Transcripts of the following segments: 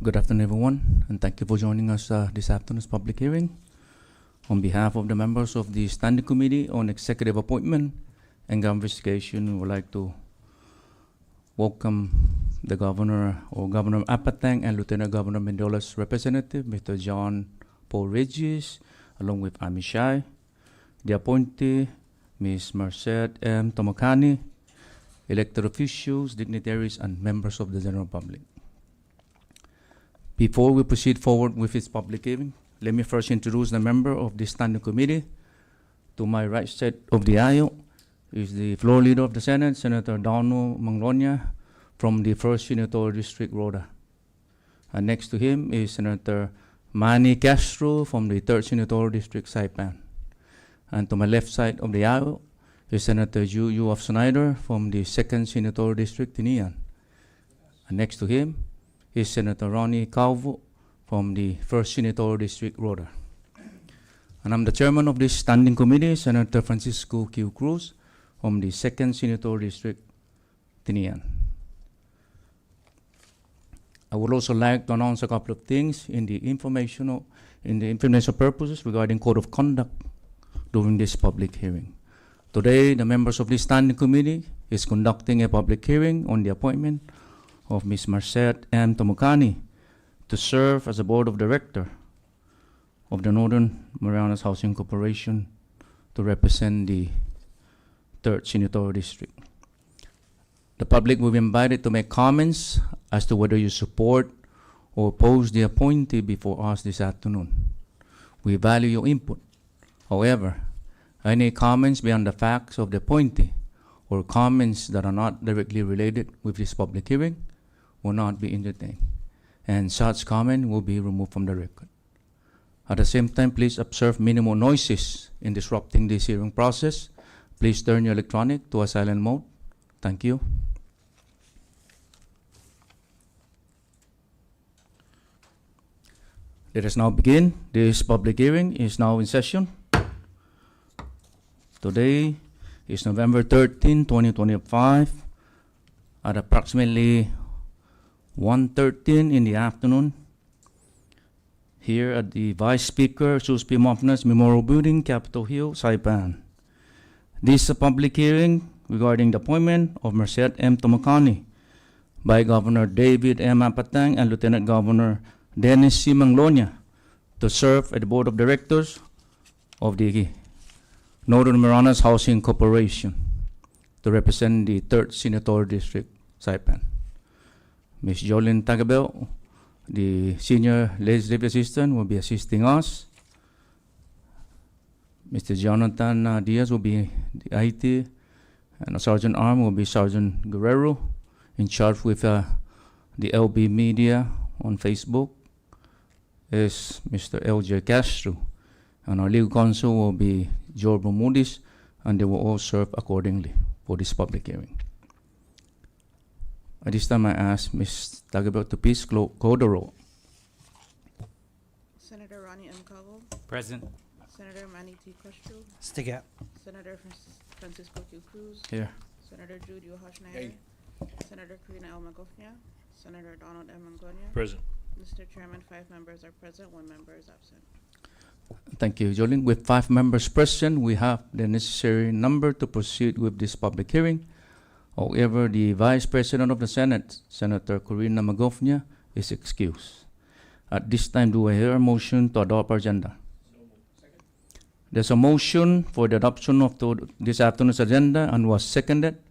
Good afternoon, everyone, and thank you for joining us this afternoon's public hearing. On behalf of the members of the Standing Committee on Executive Appointment and Government Investigation, we would like to welcome the Governor or Governor Apatang and Lieutenant Governor Mendola's representative, Mr. John Paul Regis, along with Amishai, the appointee, Ms. Merced M. Tomokani, elected officials, dignitaries, and members of the general public. Before we proceed forward with this public hearing, let me first introduce the member of the Standing Committee. To my right side of the aisle is the floor leader of the Senate, Senator Donald Manglonia from the 1st Senatorial District, Rhoda. And next to him is Senator Manny Castro from the 3rd Senatorial District, Saipan. And to my left side of the aisle is Senator Yu of Snyder from the 2nd Senatorial District, Tinian. And next to him is Senator Ronnie Calvo from the 1st Senatorial District, Rhoda. And I'm the chairman of this standing committee, Senator Francisco Q. Cruz from the 2nd Senatorial District, Tinian. I would also like to announce a couple of things in the informational purposes regarding code of conduct during this public hearing. Today, the members of this standing committee is conducting a public hearing on the appointment of Ms. Merced M. Tomokani to serve as a board of director of the Northern Marianas Housing Corporation to represent the 3rd Senatorial District. The public will be invited to make comments as to whether you support or oppose the appointee before us this afternoon. We value your input. However, any comments beyond the facts of the appointee or comments that are not directly related with this public hearing will not be entertained, and such comment will be removed from the record. At the same time, please observe minimal noises in disrupting this hearing process. Please turn your electronic to a silent mode. Thank you. Let us now begin. This public hearing is now in session. Today is November 13, 2025, at approximately 1:13 in the afternoon, here at the Vice Speaker Suspi Mopnas Memorial Building, Capitol Hill, Saipan. This is a public hearing regarding the appointment of Merced M. Tomokani by Governor David M. Apatang and Lieutenant Governor Dennis C. Manglonia to serve at the Board of Directors of the Northern Marianas Housing Corporation to represent the 3rd Senatorial District, Saipan. Ms. Jolene Tagabel, the Senior Legislative Assistant, will be assisting us. Mr. Jonathan Diaz will be the IT, and Sergeant Arm will be Sergeant Guerrero, in charge with the LB Media on Facebook is Mr. LJ Castro, and our legal counsel will be George Bermudez, and they will all serve accordingly for this public hearing. At this time, I ask Ms. Tagabel to please call the roll. Senator Ronnie M. Calvo. Present. Senator Manny T. Castro. Stick out. Senator Francisco Q. Cruz. Here. Senator Jude Yoha Schneider. Hey. Senator Karina L. Magofnia. Senator Donald M. Manglonia. Present. Mr. Chairman, 5 members are present, 1 member is absent. Thank you, Jolene. With 5 members present, we have the necessary number to proceed with this public hearing. However, the Vice President of the Senate, Senator Karina Magofnia, is excused. At this time, do I hear a motion to adopt our agenda? There's a motion for the adoption of this afternoon's agenda and was seconded.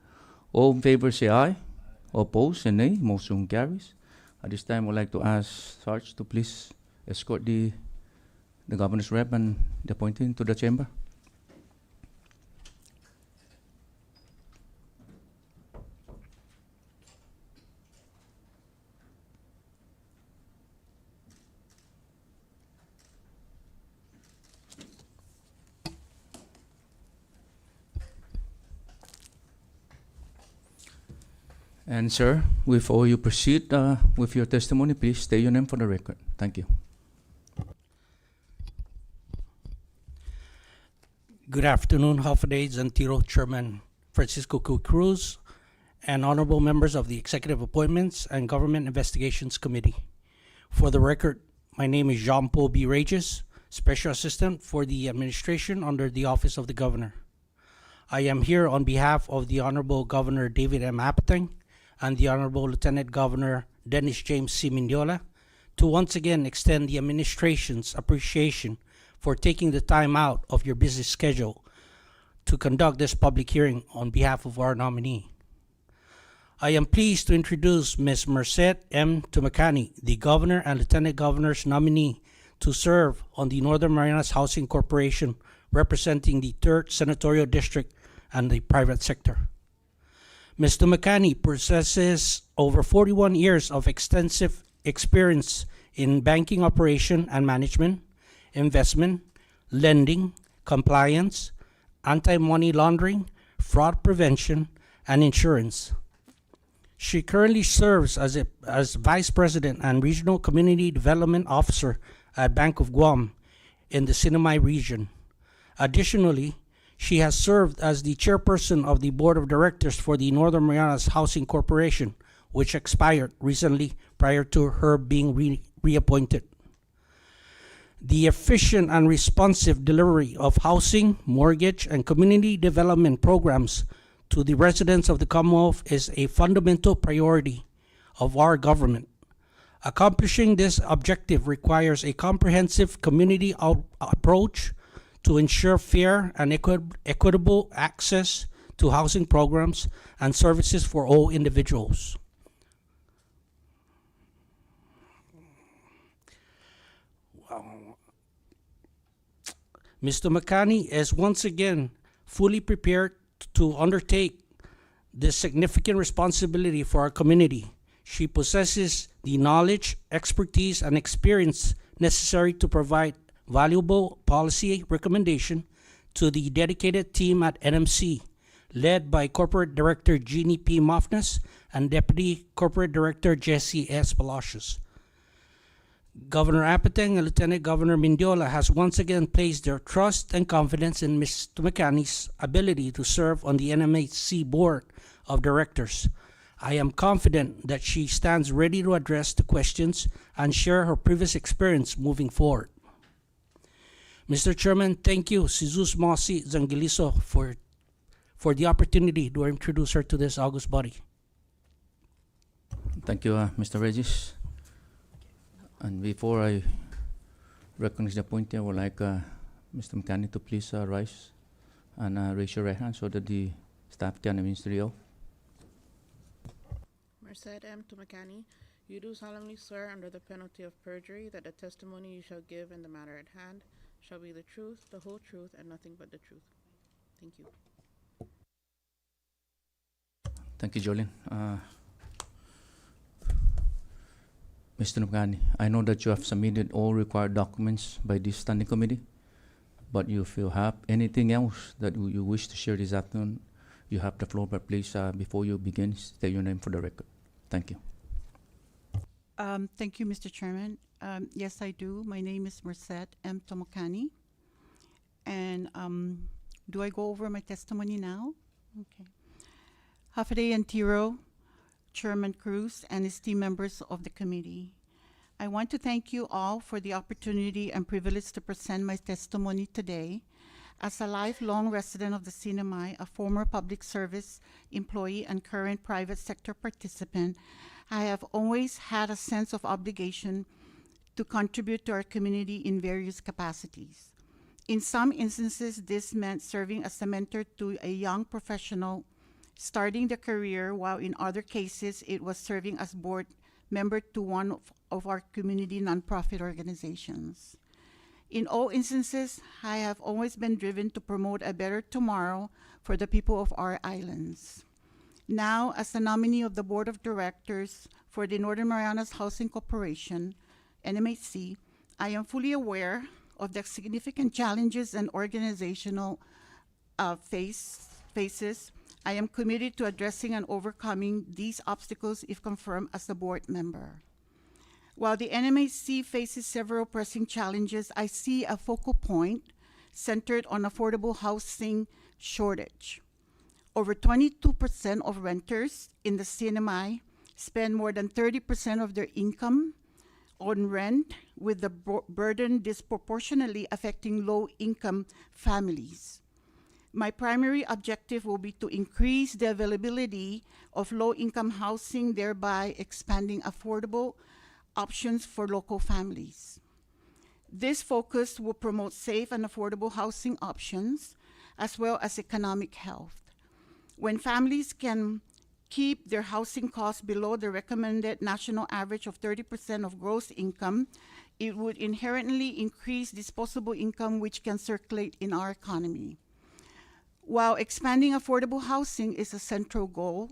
All in favor say aye. Opposed say nay. Motion carries. At this time, I would like to ask Sarge to please escort the governor's rep and the appointee to the chamber. And sir, before you proceed with your testimony, please state your name for the record. Thank you. Good afternoon, Hoffaday Zantiro Chairman Francisco Q. Cruz, and honorable members of the Executive Appointments and Government Investigations Committee. For the record, my name is Jean-Paul B. Regis, Special Assistant for the Administration under the Office of the Governor. I am here on behalf of the Honorable Governor David M. Apateng and the Honorable Lieutenant Governor Dennis James C. Mendiola to once again extend the administration's appreciation for taking the time out of your busy schedule to conduct this public hearing on behalf of our nominee. I am pleased to introduce Ms. Merced M. Tumacani, the Governor and Lieutenant Governor's nominee to serve on the Northern Marianas Housing Corporation, representing the 3rd Senatorial District and the private sector. Ms. Tumacani possesses over 41 years of extensive experience in banking operation and management, investment, lending, compliance, anti-money laundering, fraud prevention, and insurance. She currently serves as Vice President and Regional Community Development Officer at Bank of Guam in the Sinamay region. Additionally, she has served as the chairperson of the Board of Directors for the Northern Marianas Housing Corporation, which expired recently prior to her being reappointed. The efficient and responsive delivery of housing, mortgage, and community development programs to the residents of the Commonwealth is a fundamental priority of our government. Accomplishing this objective requires a comprehensive community approach to ensure fair and equitable access to housing programs and services for all individuals. Mr. McCanney is once again fully prepared to undertake this significant responsibility for our community. She possesses the knowledge, expertise, and experience necessary to provide valuable policy recommendation to the dedicated team at NMC, led by Corporate Director Jeannie P. Mofnas and Deputy Corporate Director Jesse S. Palacios. Governor Apateng and Lieutenant Governor Mendiola has once again placed their trust and confidence in Ms. Tumacani's ability to serve on the NMHC Board of Directors. I am confident that she stands ready to address the questions and share her previous experience moving forward. Mr. Chairman, thank you, Jesus Mosi Zangiliso, for the opportunity to introduce her to this august body. Thank you, Mr. Regis. And before I recognize the appointee, I would like Mr. McCanney to please rise and raise your right hand so that the staff can administer the oath. Merced M. Tumacani, you do solemnly swear under the penalty of perjury that the testimony you shall give in the matter at hand shall be the truth, the whole truth, and nothing but the truth. Thank you. Thank you, Jolene. Mr. Nugani, I know that you have submitted all required documents by this standing committee, but if you have anything else that you wish to share this afternoon, you have the floor, but please, before you begin, state your name for the record. Thank you. Thank you, Mr. Chairman. Yes, I do. My name is Merced M. Tumacani. And do I go over my testimony now? Okay. Hafaday Antiro, Chairman Cruz, and esteemed members of the committee. I want to thank you all for the opportunity and privilege to present my testimony today. As a lifelong resident of the Sinamay, a former public service employee and current private sector participant, I have always had a sense of obligation to contribute to our community in various capacities. In some instances, this meant serving as a mentor to a young professional starting the career, while in other cases, it was serving as board member to one of our community nonprofit organizations. In all instances, I have always been driven to promote a better tomorrow for the people of our islands. Now, as the nominee of the Board of Directors for the Northern Marianas Housing Corporation, NMHC, I am fully aware of the significant challenges and organizational faces. I am committed to addressing and overcoming these obstacles if confirmed as a board member. While the NMHC faces several pressing challenges, I see a focal point centered on affordable housing shortage. Over 22% of renters in the CNMI spend more than 30% of their income on rent, with the burden disproportionately affecting low-income families. My primary objective will be to increase the availability of low-income housing, thereby expanding affordable options for local families. This focus will promote safe and affordable housing options, as well as economic health. When families can keep their housing costs below the recommended national average of 30% of gross income, it would inherently increase disposable income, which can circulate in our economy. While expanding affordable housing is a central goal,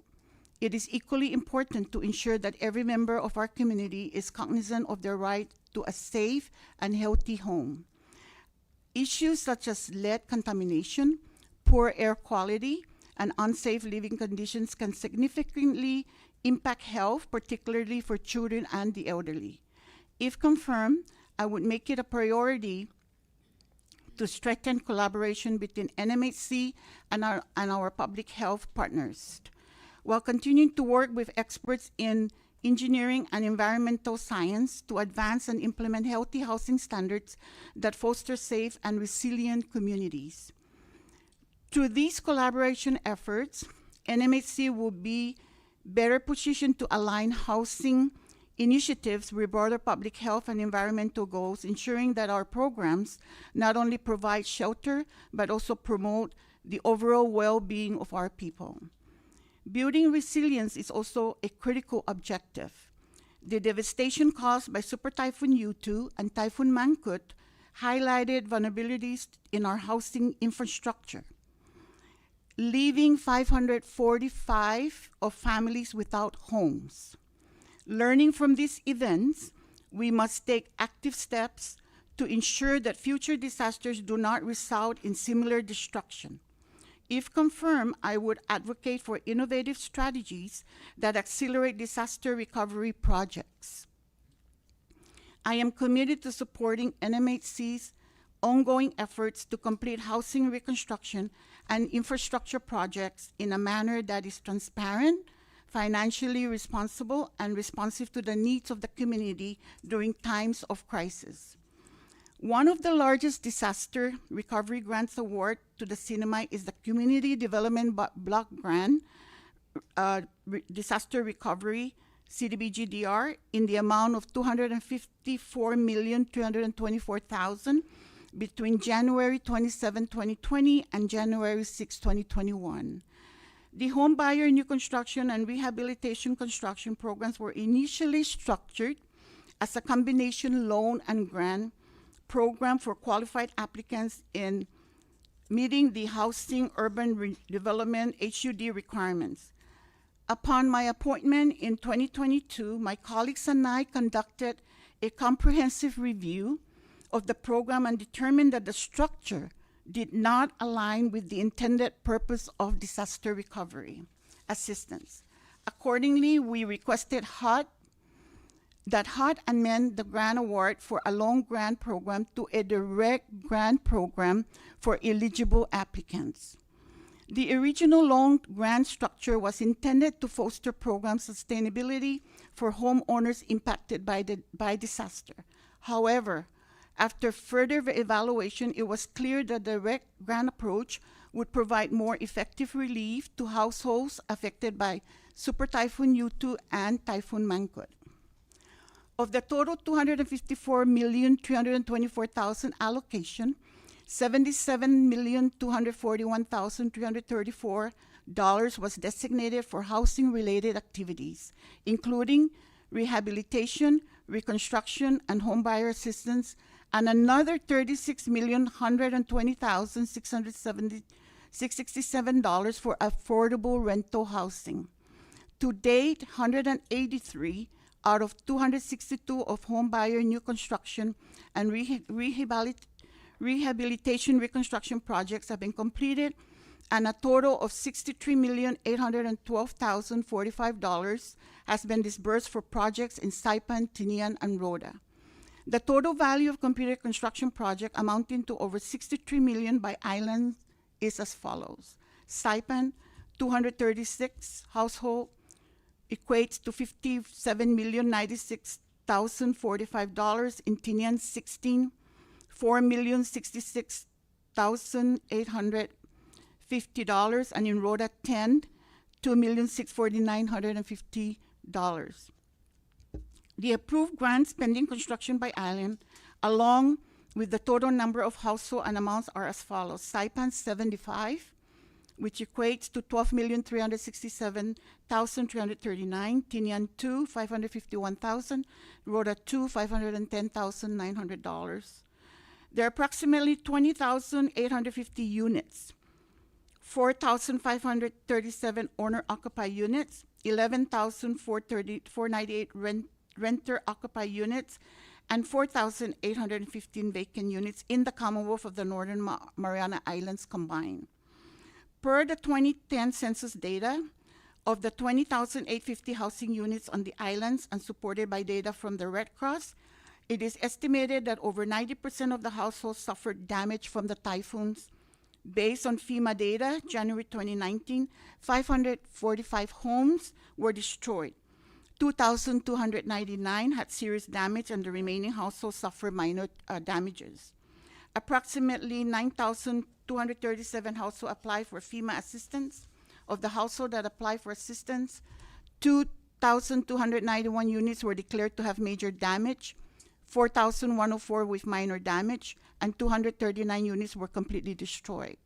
it is equally important to ensure that every member of our community is cognizant of their right to a safe and healthy home. Issues such as lead contamination, poor air quality, and unsafe living conditions can significantly impact health, particularly for children and the elderly. If confirmed, I would make it a priority to strengthen collaboration between NMHC and our public health partners, while continuing to work with experts in engineering and environmental science to advance and implement healthy housing standards that foster safe and resilient communities. Through these collaboration efforts, NMHC will be better positioned to align housing initiatives with broader public health and environmental goals, ensuring that our programs not only provide shelter, but also promote the overall well-being of our people. Building resilience is also a critical objective. The devastation caused by Super Typhoon U2 and Typhoon Mangkhut highlighted vulnerabilities in our housing infrastructure, leaving 545 of families without homes. Learning from these events, we must take active steps to ensure that future disasters do not result in similar destruction. If confirmed, I would advocate for innovative strategies that accelerate disaster recovery projects. I am committed to supporting NMHC's ongoing efforts to complete housing reconstruction and infrastructure projects in a manner that is transparent, financially responsible, and responsive to the needs of the community during times of crisis. One of the largest disaster recovery grants award to the cinema is the Community Development Block Grant, Disaster Recovery, CDBG-DR, in the amount of $254,324,000 between January 27, 2020 and January 6, 2021. The home buyer new construction and rehabilitation construction programs were initially structured as a combination loan and grant program for qualified applicants in meeting the Housing Urban Redevelopment HUD requirements. Upon my appointment in 2022, my colleagues and I conducted a comprehensive review of the program and determined that the structure did not align with the intended purpose of disaster recovery assistance. Accordingly, we requested that HUD amend the grant award for a loan grant program to a direct grant program for eligible applicants. The original loan grant structure was intended to foster program sustainability for homeowners impacted by disaster. However, after further evaluation, it was clear that the direct grant approach would provide more effective relief to households affected by Super Typhoon U2 and Typhoon Mangkhut. Of the total $254,324,000 allocation, $77,241,334 was designated for housing-related activities, including rehabilitation, reconstruction, and homebuyer assistance, and another $36,120,667 for affordable rental housing. To date, 183 out of 262 of homebuyer new construction and rehabilitation reconstruction projects have been completed, and a total of $63,812,045 has been disbursed for projects in Saipan, Tinian, and Rhoda. The total value of completed construction project amounting to over $63 million by islands is as follows. Saipan, 236 household, equates to $57,096,000 $4,045. In Tinian, 16, $4,066,850. And in Rhoda, 10, $2,649,150. The approved grants pending construction by Island, along with the total number of household and amounts, are as follows. Saipan, 75, which equates to $12,367,339. Tinian 2, $551,000. Rhoda 2, $510,900. There are approximately 20,850 units, 4,537 owner-occupied units, 11,498 renter-occupied units, and 4,815 vacant units in the Commonwealth of the Northern Mariana Islands combined. Per the 2010 census data, of the 20,850 housing units on the islands and supported by data from the Red Cross, it is estimated that over 90% of the households suffered damage from the typhoons. Based on FEMA data, January 2019, 545 homes were destroyed. 2,299 had serious damage, and the remaining households suffered minor damages. Approximately 9,237 households applied for FEMA assistance. Of the household that applied for assistance, 2,291 units were declared to have major damage, 4,104 with minor damage, and 239 units were completely destroyed.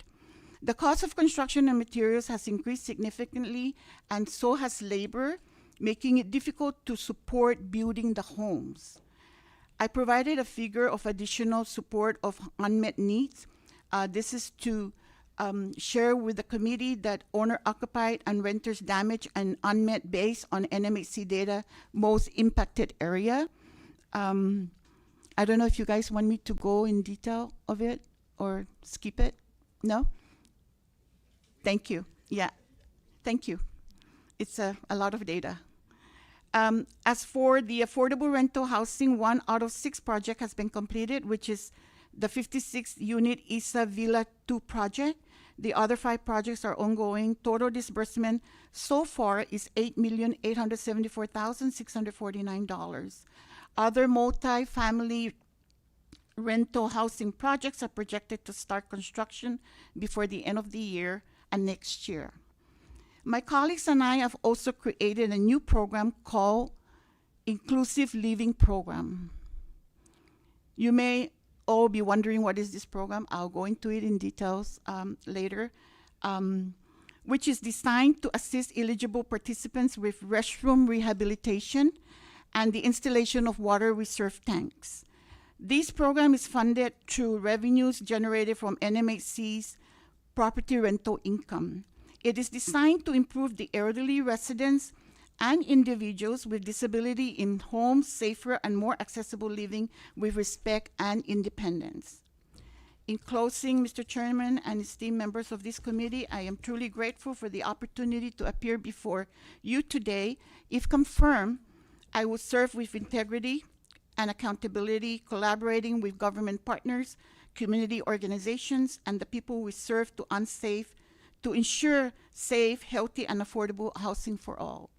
The cost of construction and materials has increased significantly, and so has labor, making it difficult to support building the homes. I provided a figure of additional support of unmet needs. This is to share with the committee that owner-occupied and renters damage and unmet based on NMHC data most impacted area. I don't know if you guys want me to go in detail of it or skip it. No? Thank you. Yeah, thank you. It's a lot of data. As for the affordable rental housing, 1 out of 6 project has been completed, which is the 56-unit Isa Villa 2 project. The other 5 projects are ongoing. Total disbursement so far is $8,874,649. Other multi-family rental housing projects are projected to start construction before the end of the year and next year. My colleagues and I have also created a new program called Inclusive Living Program. You may all be wondering, what is this program? I'll go into it in details later, which is designed to assist eligible participants with restroom rehabilitation and the installation of water reserve tanks. This program is funded through revenues generated from NMHC's property rental income. It is designed to improve the elderly residents and individuals with disability in homes safer and more accessible living with respect and independence. In closing, Mr. Chairman and esteemed members of this committee, I am truly grateful for the opportunity to appear before you today. If confirmed, I will serve with integrity and accountability, collaborating with government partners, community organizations, and the people we serve to ensure safe, healthy, and affordable housing for all.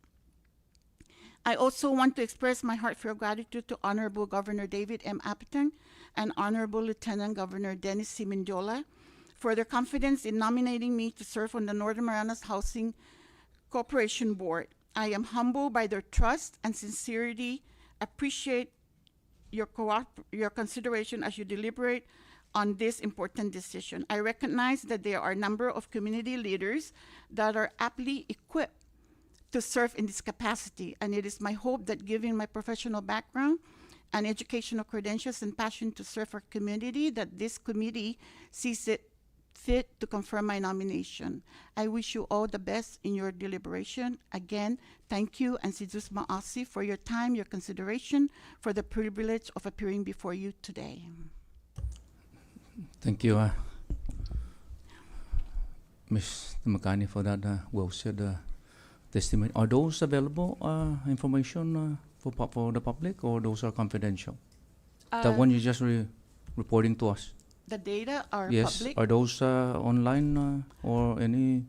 I also want to express my heartfelt gratitude to Honorable Governor David M. Apateng and Honorable Lieutenant Governor Dennis C. Mendiola for their confidence in nominating me to serve on the Northern Marianas Housing Corporation Board. I am humbled by their trust and sincerity. Appreciate your consideration as you deliberate on this important decision. I recognize that there are a number of community leaders that are aptly equipped to serve in this capacity, and it is my hope that given my professional background and educational credentials and passion to serve our community, that this committee sees it fit to confirm my nomination. I wish you all the best in your deliberation. Again, thank you, and Sidus Maasi, for your time, your consideration, for the privilege of appearing before you today. Thank you, Ms. Makani, for that well-said testimony. Are those available information for the public, or those are confidential? The one you just reporting to us. The data are yes. public. Are those online or any?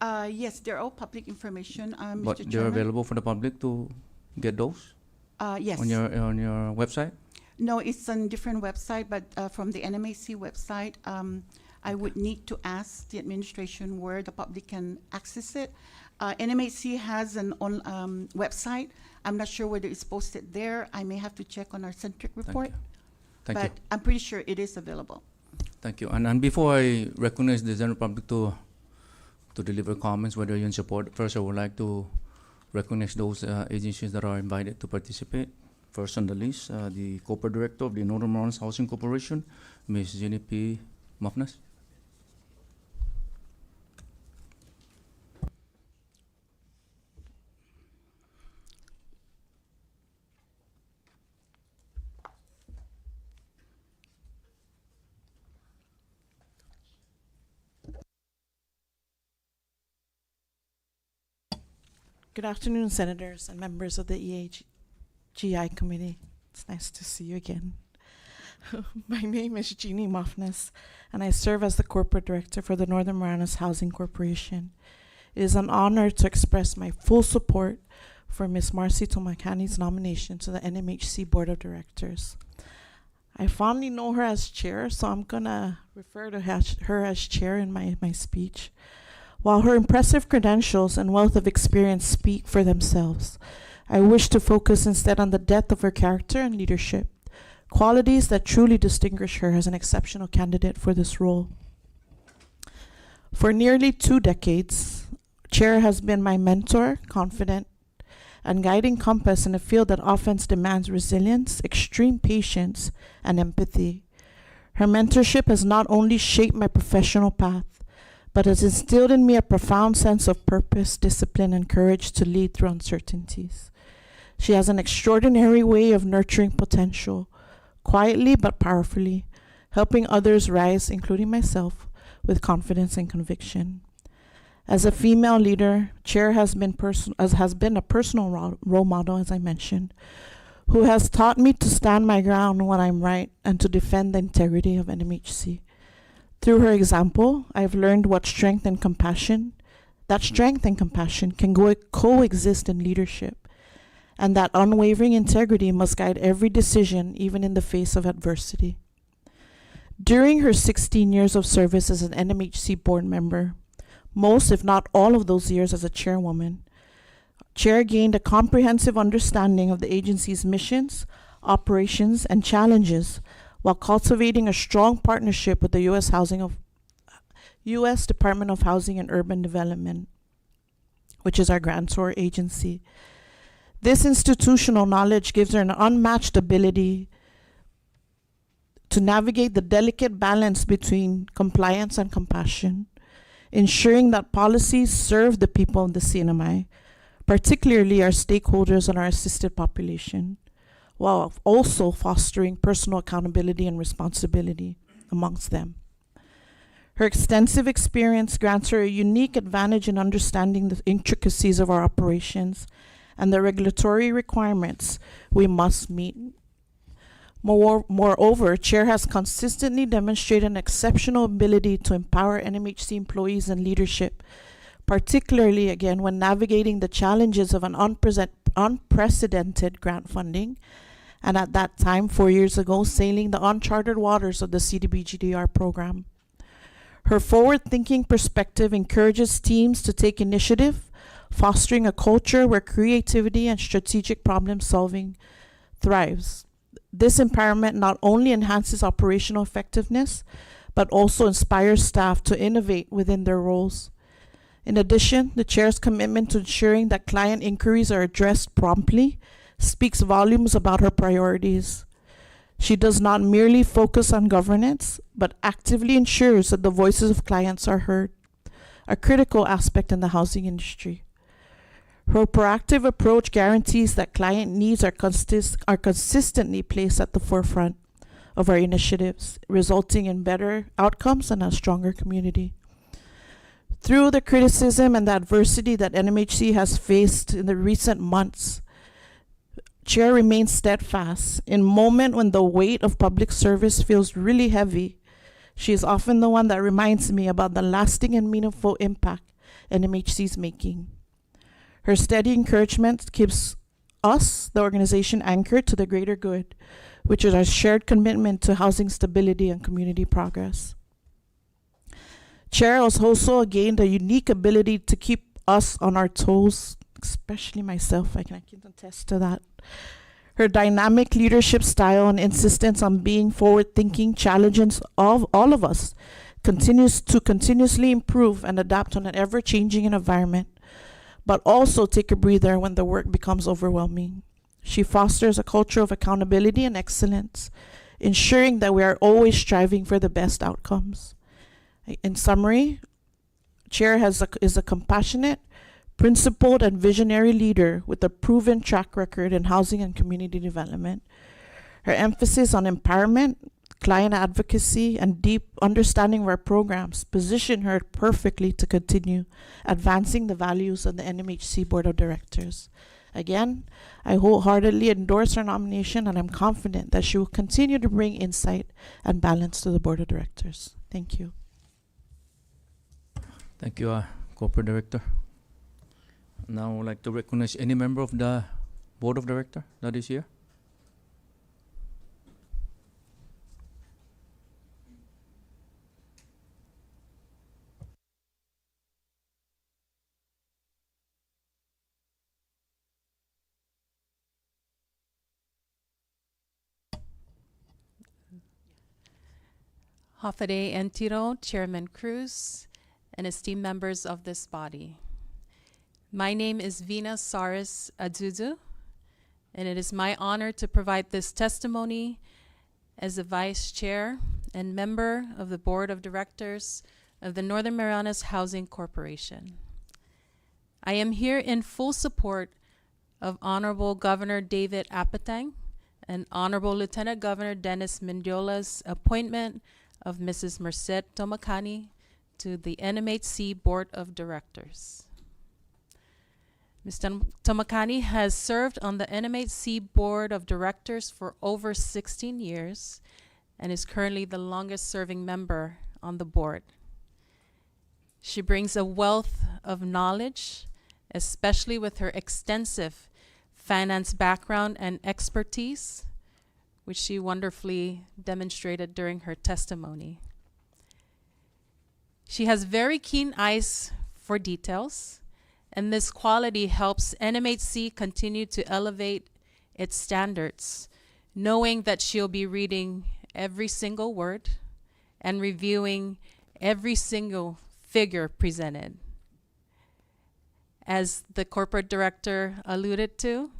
Yes, they're all public information, Mr. But Chairman. they're available for the public to get those? Yes. on your website? No, it's on different website, but from the NMAC website, I would need to ask the administration where the public can access it. NMAC has an on website. I'm not sure whether it's posted there. I may have to check on our centric report, Thank but you. I'm pretty sure it is available. Thank you. And before I recognize the general public to deliver comments, whether you're in support, first I would like to recognize those agencies that are invited to participate. First on the list, the Corporate Director of the Northern Marianas Housing Corporation, Ms. Jenny P. Mafnas. Good afternoon, Senators and members of the EAGI Committee. It's nice to see you again. My name is Jeannie Mafnas, and I serve as the Corporate Director for the Northern Marianas Housing Corporation. It is an honor to express my full support for Ms. Marcy Tomakani's nomination to the NMHC Board of Directors. I fondly know her as chair, so I'm going to refer to her as chair in my speech. While her impressive credentials and wealth of experience speak for themselves, I wish to focus instead on the depth of her character and leadership, qualities that truly distinguish her as an exceptional candidate for this role. For nearly 2 decades, Chair has been my mentor, confidant, and guiding compass in a field that often demands resilience, extreme patience, and empathy. Her mentorship has not only shaped my professional path, but has instilled in me a profound sense of purpose, discipline, and courage to lead through uncertainties. She has an extraordinary way of nurturing potential, quietly but powerfully, helping others rise, including myself, with confidence and conviction. As a female leader, Chair has been a personal role model, as I mentioned, who has taught me to stand my ground when I'm right and to defend the integrity of NMHC. Through her example, I've learned what strength and compassion can coexist in leadership, and that unwavering integrity must guide every decision, even in the face of adversity. During her 16 years of service as an NMHC board member, most, if not all of those years as a chairwoman, Chair gained a comprehensive understanding of the agency's missions, operations, and challenges, while cultivating a strong partnership with the U.S. Department of Housing and Urban Development, which is our grantor agency. This institutional knowledge gives her an unmatched ability to navigate the delicate balance between compliance and compassion, ensuring that policies serve the people of the CNMI, particularly our stakeholders and our assisted population, while also fostering personal accountability and responsibility amongst them. Her extensive experience grants her a unique advantage in understanding the intricacies of our operations and the regulatory requirements we must meet. Moreover, Chair has consistently demonstrated an exceptional ability to empower NMHC employees and leadership, particularly again when navigating the challenges of an unprecedented grant funding, and at that time, 4 years ago, sailing the uncharted waters of the CDBGDR program. Her forward-thinking perspective encourages teams to take initiative, fostering a culture where creativity and strategic problem-solving thrives. This empowerment not only enhances operational effectiveness, but also inspires staff to innovate within their roles. In addition, the Chair's commitment to ensuring that client inquiries are addressed promptly speaks volumes about her priorities. She does not merely focus on governance, but actively ensures that the voices of clients are heard, a critical aspect in the housing industry. Her proactive approach guarantees that client needs are consistently placed at the forefront of our initiatives, resulting in better outcomes and a stronger community. Through the criticism and the adversity that NMHC has faced in the recent months, Chair remains steadfast. In moment when the weight of public service feels really heavy, she is often the one that reminds me about the lasting and meaningful impact NMHC is making. Her steady encouragement keeps us, the organization, anchored to the greater good, which is our shared commitment to housing stability and community progress. Chair has also gained a unique ability to keep us on our toes, especially myself. I can attest to that. Her dynamic leadership style and insistence on being forward-thinking challenges of all of us continues to continuously improve and adapt on an ever-changing environment, but also take a breather when the work becomes overwhelming. She fosters a culture of accountability and excellence, ensuring that we are always striving for the best outcomes. In summary, Chair is a compassionate, principled, and visionary leader with a proven track record in housing and community development. Her emphasis on empowerment, client advocacy, and deep understanding of our programs position her perfectly to continue advancing the values of the NMHC Board of Directors. Again, I wholeheartedly endorse her nomination, and I'm confident that she will continue to bring insight and balance to the Board of Directors. Thank you. Thank you, Corporate Director. Now I would like to recognize any member of the Board of Directors that is here. Hafade Entiro, Chairman Cruz, and esteemed members of this body. My name is Vina Saris Adudu, and it is my honor to provide this testimony as the Vice Chair and member of the Board of Directors of the Northern Marianas Housing Corporation. I am here in full support of Honorable Governor David Apatang and Honorable Lieutenant Governor Dennis Mendiola's appointment of Mrs. Merced Tomakani to the NMHC Board of Directors. Ms. Tomakani has served on the NMHC Board of Directors for over 16 years and is currently the longest serving member on the board. She brings a wealth of knowledge, especially with her extensive finance background and expertise, which she wonderfully demonstrated during her testimony. She has very keen eyes for details, and this quality helps NMHC continue to elevate its standards, knowing that she'll be reading every single word and reviewing every single figure presented. As the corporate director alluded to,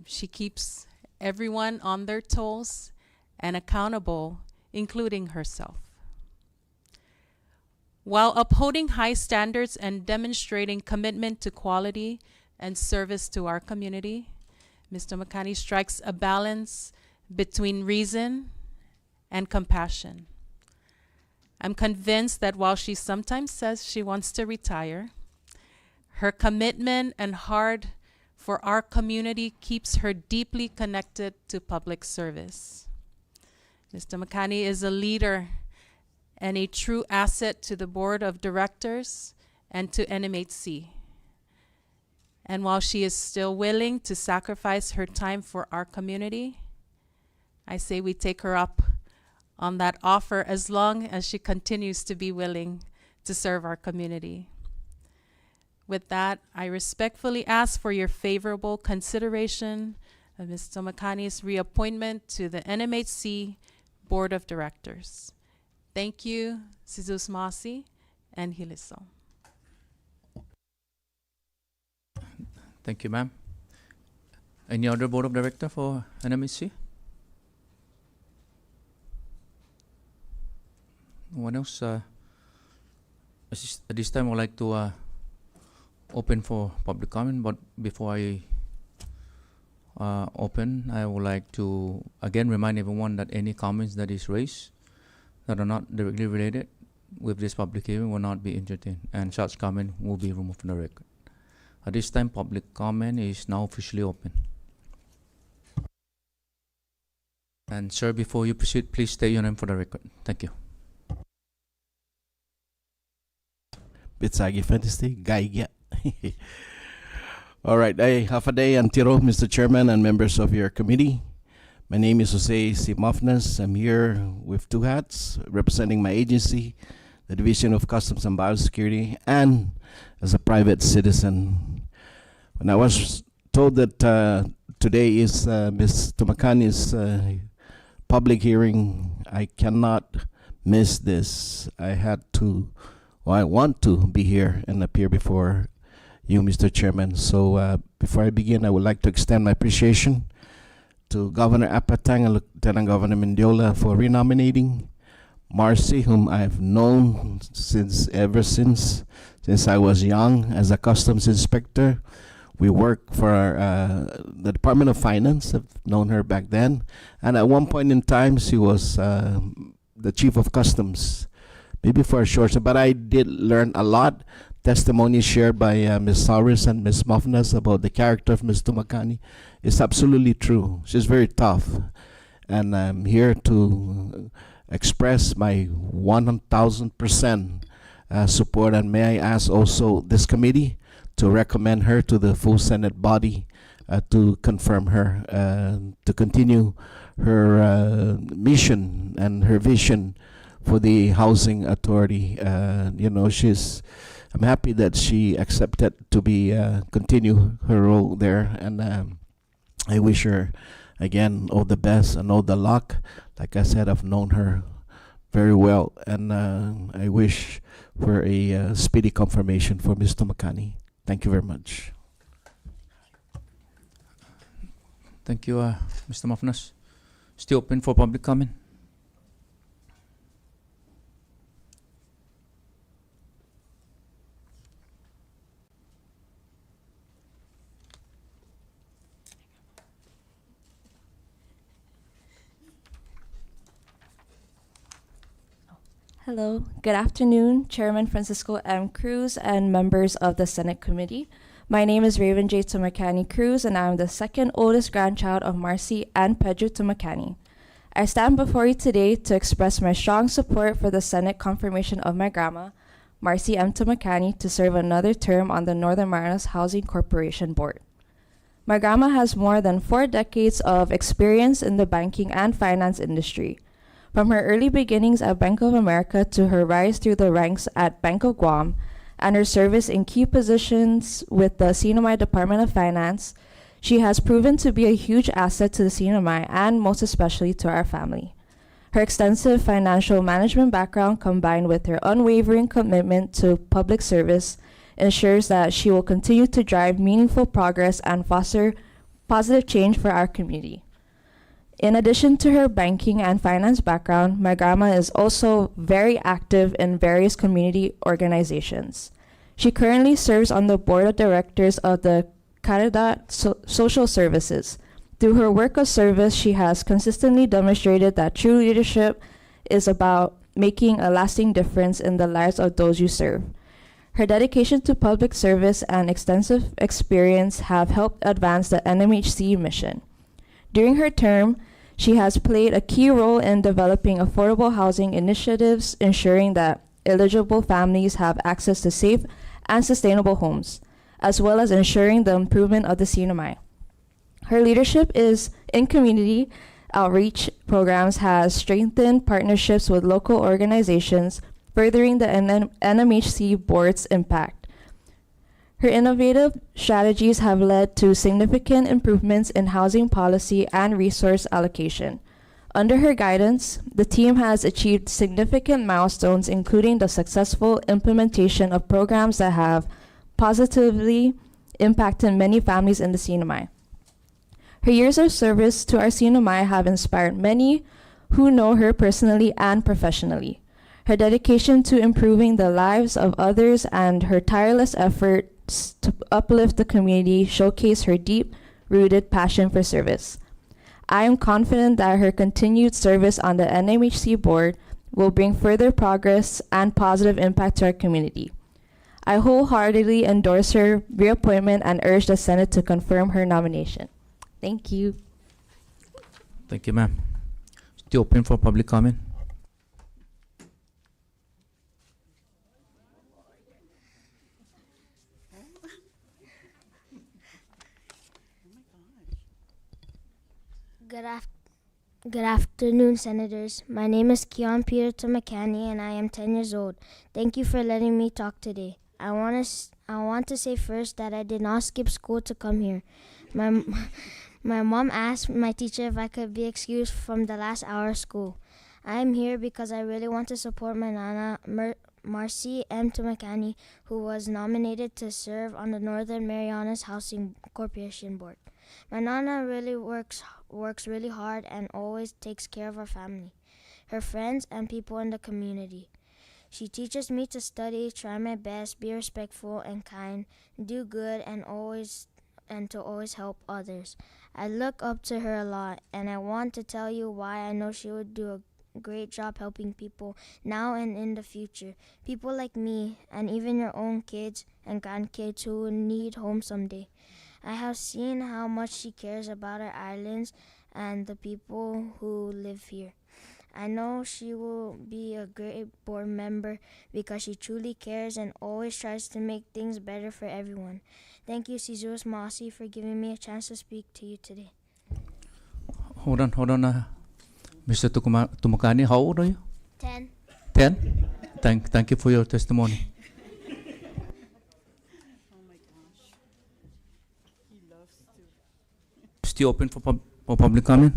she keeps everyone on their toes and accountable, including herself. While upholding high standards and demonstrating commitment to quality and service to our community, Ms. Tomakani strikes a balance between reason and compassion. I'm convinced that while she sometimes says she wants to retire, her commitment and heart for our community keeps her deeply connected to public service. Ms. Tomakani is a leader and a true asset to the Board of Directors and to NMHC. And while she is still willing to sacrifice her time for our community, I say we take her up on that offer as long as she continues to be willing to serve our community. With that, I respectfully ask for your favorable consideration of Ms. Tomakani's reappointment to the NMHC Board of Directors. Thank you, Sizus Masi and Hiliso. Thank you, ma'am. Any other Board of Director for NMHC? No one else? At this time, I would like to open for public comment, but before I open, I would like to again remind everyone that any comments that is raised that are not directly related with this public hearing will not be entertained, and such comment will be removed from the record. At this time, public comment is now officially open. And sir, before you proceed, please state your name for the record. Thank you. Bitsagi Fantasy Gaiga. All right. Half a day, Antiro, Mr. Chairman, and members of your committee. My name is Jose C. Mofnes. I'm here with two hats, representing my agency, the Division of Customs and Biosecurity, and as a private citizen. When I was told that today is Ms. Tumakani's public hearing, I cannot miss this. I want to be here and appear before you, Mr. Chairman. So before I begin, I would like to extend my appreciation to Governor Apatang and Lieutenant Governor Mendiola for renominating Marcy, whom I've known since I was young as a customs inspector. We worked for the Department of Finance. I've known her back then, and at one point in time, she was the chief of customs, maybe for a short time. But I did learn a lot. Testimony shared by Ms. Saurus and Ms. Mofnas about the character of Ms. Tumakani is absolutely true. She's very tough, and I'm here to express my 1,000% support. And may I ask also this committee to recommend her to the full Senate body to confirm her, to continue her mission and her vision for the housing authority. I'm happy that she accepted to be continue her role there, and I wish her again all the best and all the luck. Like I said, I've known her very well, and I wish for a speedy confirmation for Ms. Tumakani. Thank you very much. Thank you, Mr. Mofnas. Still open for public comment. Hello, good afternoon, Chairman Francisco M. Cruz and members of the Senate Committee. My name is Raven J. Tumakani Cruz, and I am the second oldest grandchild of Marcy and Pedro Tumakani. I stand before you today to express my strong support for the Senate confirmation of my grandma, Marcy M. Tumakani, to serve another term on the Northern Marianas Housing Corporation Board. My grandma has more than 4 decades of experience in the banking and finance industry. From her early beginnings at Bank of America to her rise through the ranks at Bank of Guam and her service in key positions with the CNMI Department of Finance, she has proven to be a huge asset to the CNMI and most especially to our family. Her extensive financial management background combined with her unwavering commitment to public service ensures that she will continue to drive meaningful progress and foster positive change for our community. In addition to her banking and finance background, my grandma is also very active in various community organizations. She currently serves on the board of directors of the Caridad Social Services. Through her work of service, she has consistently demonstrated that true leadership is about making a lasting difference in the lives of those you serve. Her dedication to public service and extensive experience have helped advance the NMHC mission. During her term, she has played a key role in developing affordable housing initiatives, ensuring that eligible families have access to safe and sustainable homes, as well as ensuring the improvement of the CNMI. Her leadership in community outreach programs has strengthened partnerships with local organizations, furthering the NMHC board's impact. Her innovative strategies have led to significant improvements in housing policy and resource allocation. Under her guidance, the team has achieved significant milestones, including the successful implementation of programs that have positively impacted many families in the CNMI. Her years of service to our CNMI have inspired many who know her personally and professionally. Her dedication to improving the lives of others and her tireless efforts to uplift the community showcase her deep-rooted passion for service. I am confident that her continued service on the NMHC board will bring further progress and positive impact to our community. I wholeheartedly endorse her reappointment and urge the Senate to confirm her nomination. Thank you. Thank you, ma'am. Still open for public comment. Good, good afternoon, Senators. My name is Keon Peter Tamacani, and I am 10 years old. Thank you for letting me talk today. I want to say first that I did not skip school to come here. My, my mom asked my teacher if I could be excused from the last hour of school. I am here because I really want to support my Nana, Marcy M. Tamacani, who was nominated to serve on the Northern Marianas Housing Corporation Board. My Nana really works really hard and always takes care of our family, her friends, and people in the community. She teaches me to study, try my best, be respectful and kind, do good, and to always help others. I look up to her a lot, and I want to tell you why I know she would do a great job helping people now and in the future. People like me, and even your own kids and grandkids who need home someday. I have seen how much she cares about our islands and the people who live here. I know she will be a great board member because she truly cares and always tries to make things better for everyone. Thank you, Cesarus Mossy, for giving me a chance to speak to you today. Hold on. Mr. Tumakani, how old are you? 10. 10? Thank you for your testimony. Still open for public comment?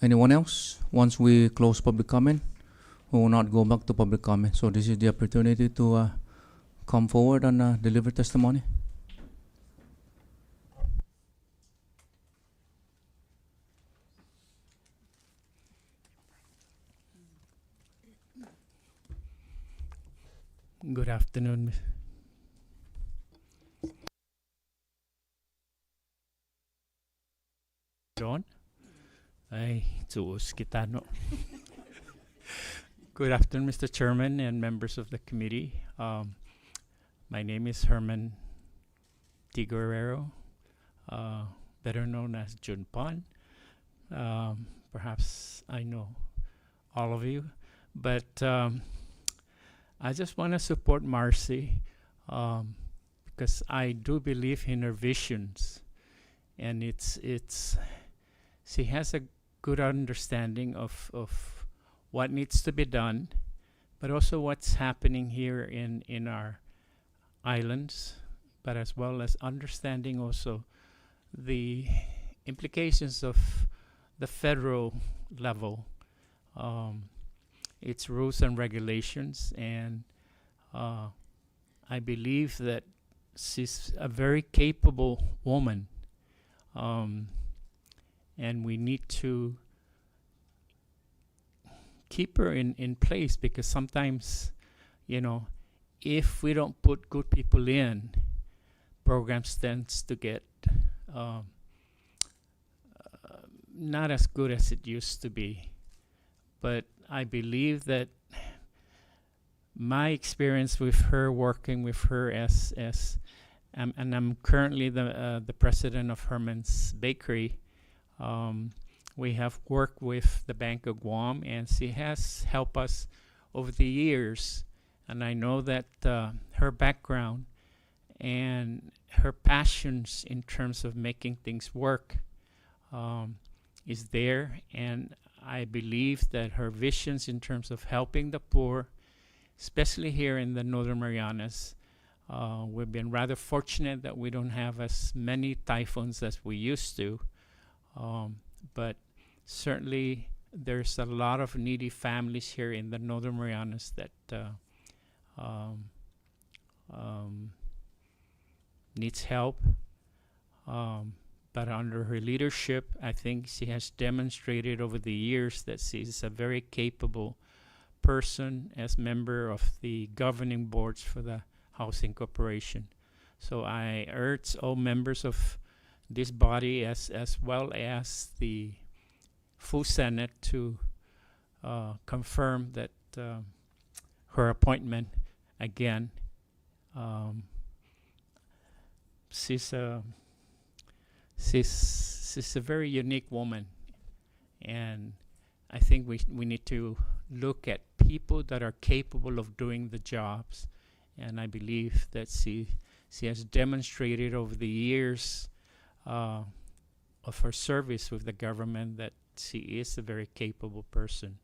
Anyone else? Once we close public comment, we will not go back to public comment. So this is the opportunity to come forward and deliver testimony. Good afternoon. John? Ay, tuos kita no. Good afternoon, Mr. Chairman and members of the committee. My name is Herman T. Guerrero, better known as Junpon. Perhaps I know all of you, but I just want to support Marcy because I do believe in her visions, and she has a good understanding of what needs to be done, but also what's happening here in our islands, but as well as understanding also the implications of the federal level, its rules and regulations, and I believe that she's a very capable woman, and we need to keep her in place, because sometimes, if we don't put good people in, programs tends to get not as good as it used to be. But I believe that my experience with her, working with her as and I'm currently the president of Herman's Bakery. We have worked with the Bank of Guam, and she has helped us over the years. And I know that her background and her passions in terms of making things work is there. And I believe that her visions in terms of helping the poor, especially here in the Northern Marianas, we've been rather fortunate that we don't have as many typhoons as we used to. But certainly there's a lot of needy families here in the Northern Marianas that needs help. But under her leadership, I think she has demonstrated over the years that she's a very capable person as member of the governing boards for the Housing Corporation. So I urge all members of this body, as well as the full Senate, to confirm that her appointment again. She's a very unique woman, and I think we need to look at people that are capable of doing the jobs and I believe that she has demonstrated over the years of her service with the government that she is a very capable person.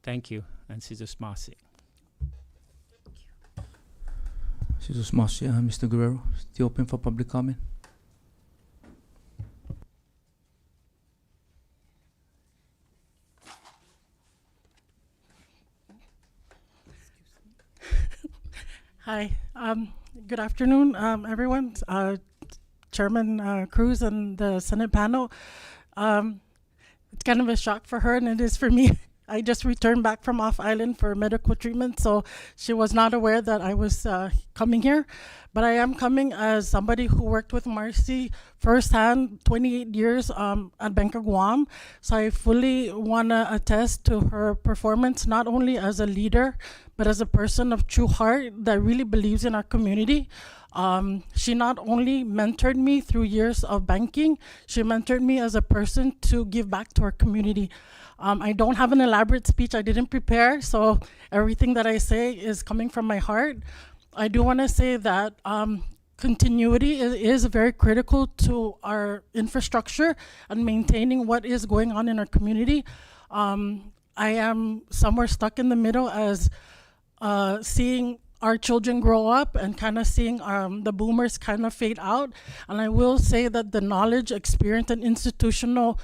Thank you, and Jesus Masi. Jesus Masi, Mr. Guerrero, still open for public comment? Hi, good afternoon, everyone. Chairman Cruz and the Senate panel. It's kind of a shock for her, and it is for me. I just returned back from off island for medical treatment, so she was not aware that I was coming here. But I am coming as somebody who worked with Marcy firsthand, 28 years at Bank of Guam. So I fully want to attest to her performance, not only as a leader, but as a person of true heart that really believes in our community. She not only mentored me through years of banking, she mentored me as a person to give back to our community. I don't have an elaborate speech, I didn't prepare, so everything that I say is coming from my heart. I do want to say that continuity is very critical to our infrastructure and maintaining what is going on in our community. I am somewhere stuck in the middle as seeing our children grow up and kind of seeing the boomers kind of fade out. And I will say that the knowledge, experience, and institutional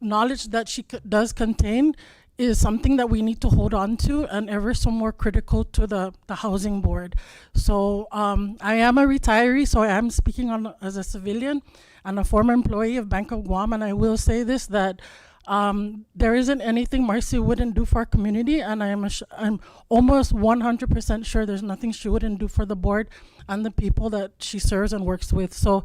knowledge that she does contain is something that we need to hold on to and ever so more critical to the housing board. So I am a retiree, so I am speaking on as a civilian and a former employee of Bank of Guam, and I will say this, that there isn't anything Marcy wouldn't do for our community, and I'm almost 100% sure there's nothing she wouldn't do for the board and the people that she serves and works with. So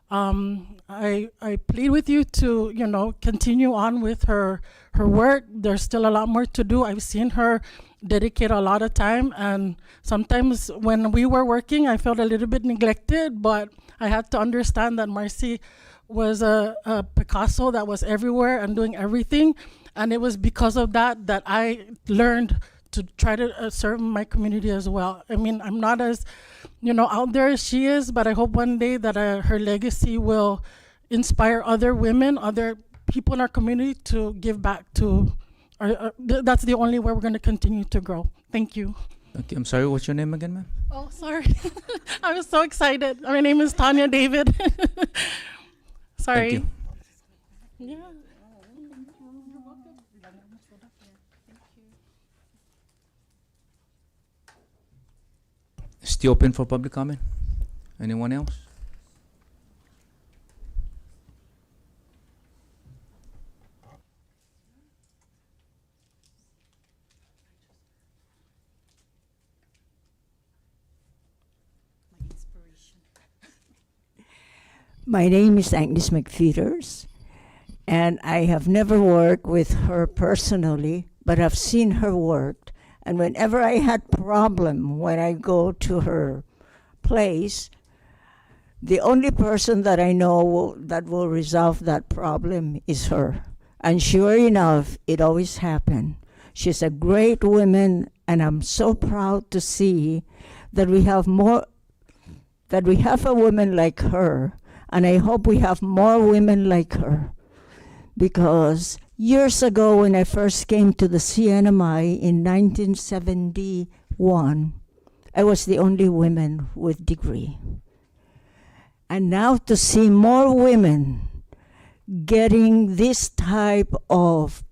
I plead with you to, continue on with her work. There's still a lot more to do. I've seen her dedicate a lot of time, and sometimes when we were working, I felt a little bit neglected, but I had to understand that Marcy was a Picasso that was everywhere and doing everything, and it was because of that that I learned to try to serve my community as well. I mean, I'm not as, out there as she is, but I hope one day that her legacy will inspire other women, other people in our community to give back to that's the only way we're going to continue to grow. Thank you. Okay, I'm sorry, what's your name again, ma'am? Oh, sorry. I was so excited. My name is Tanya David. Sorry. Thank you. Yeah. Still open for public comment? Anyone else? My name is Agnes McPheeters, and I have never worked with her personally, but I've seen her work. And whenever I had problem, when I go to her place, the only person that I know that will resolve that problem is her. And sure enough, it always happened. She's a great woman, and I'm so proud to see that we have a woman like her. And I hope we have more women like her, because years ago when I first came to the CNMI in 1971, I was the only woman with degree. And now to see more women getting this type of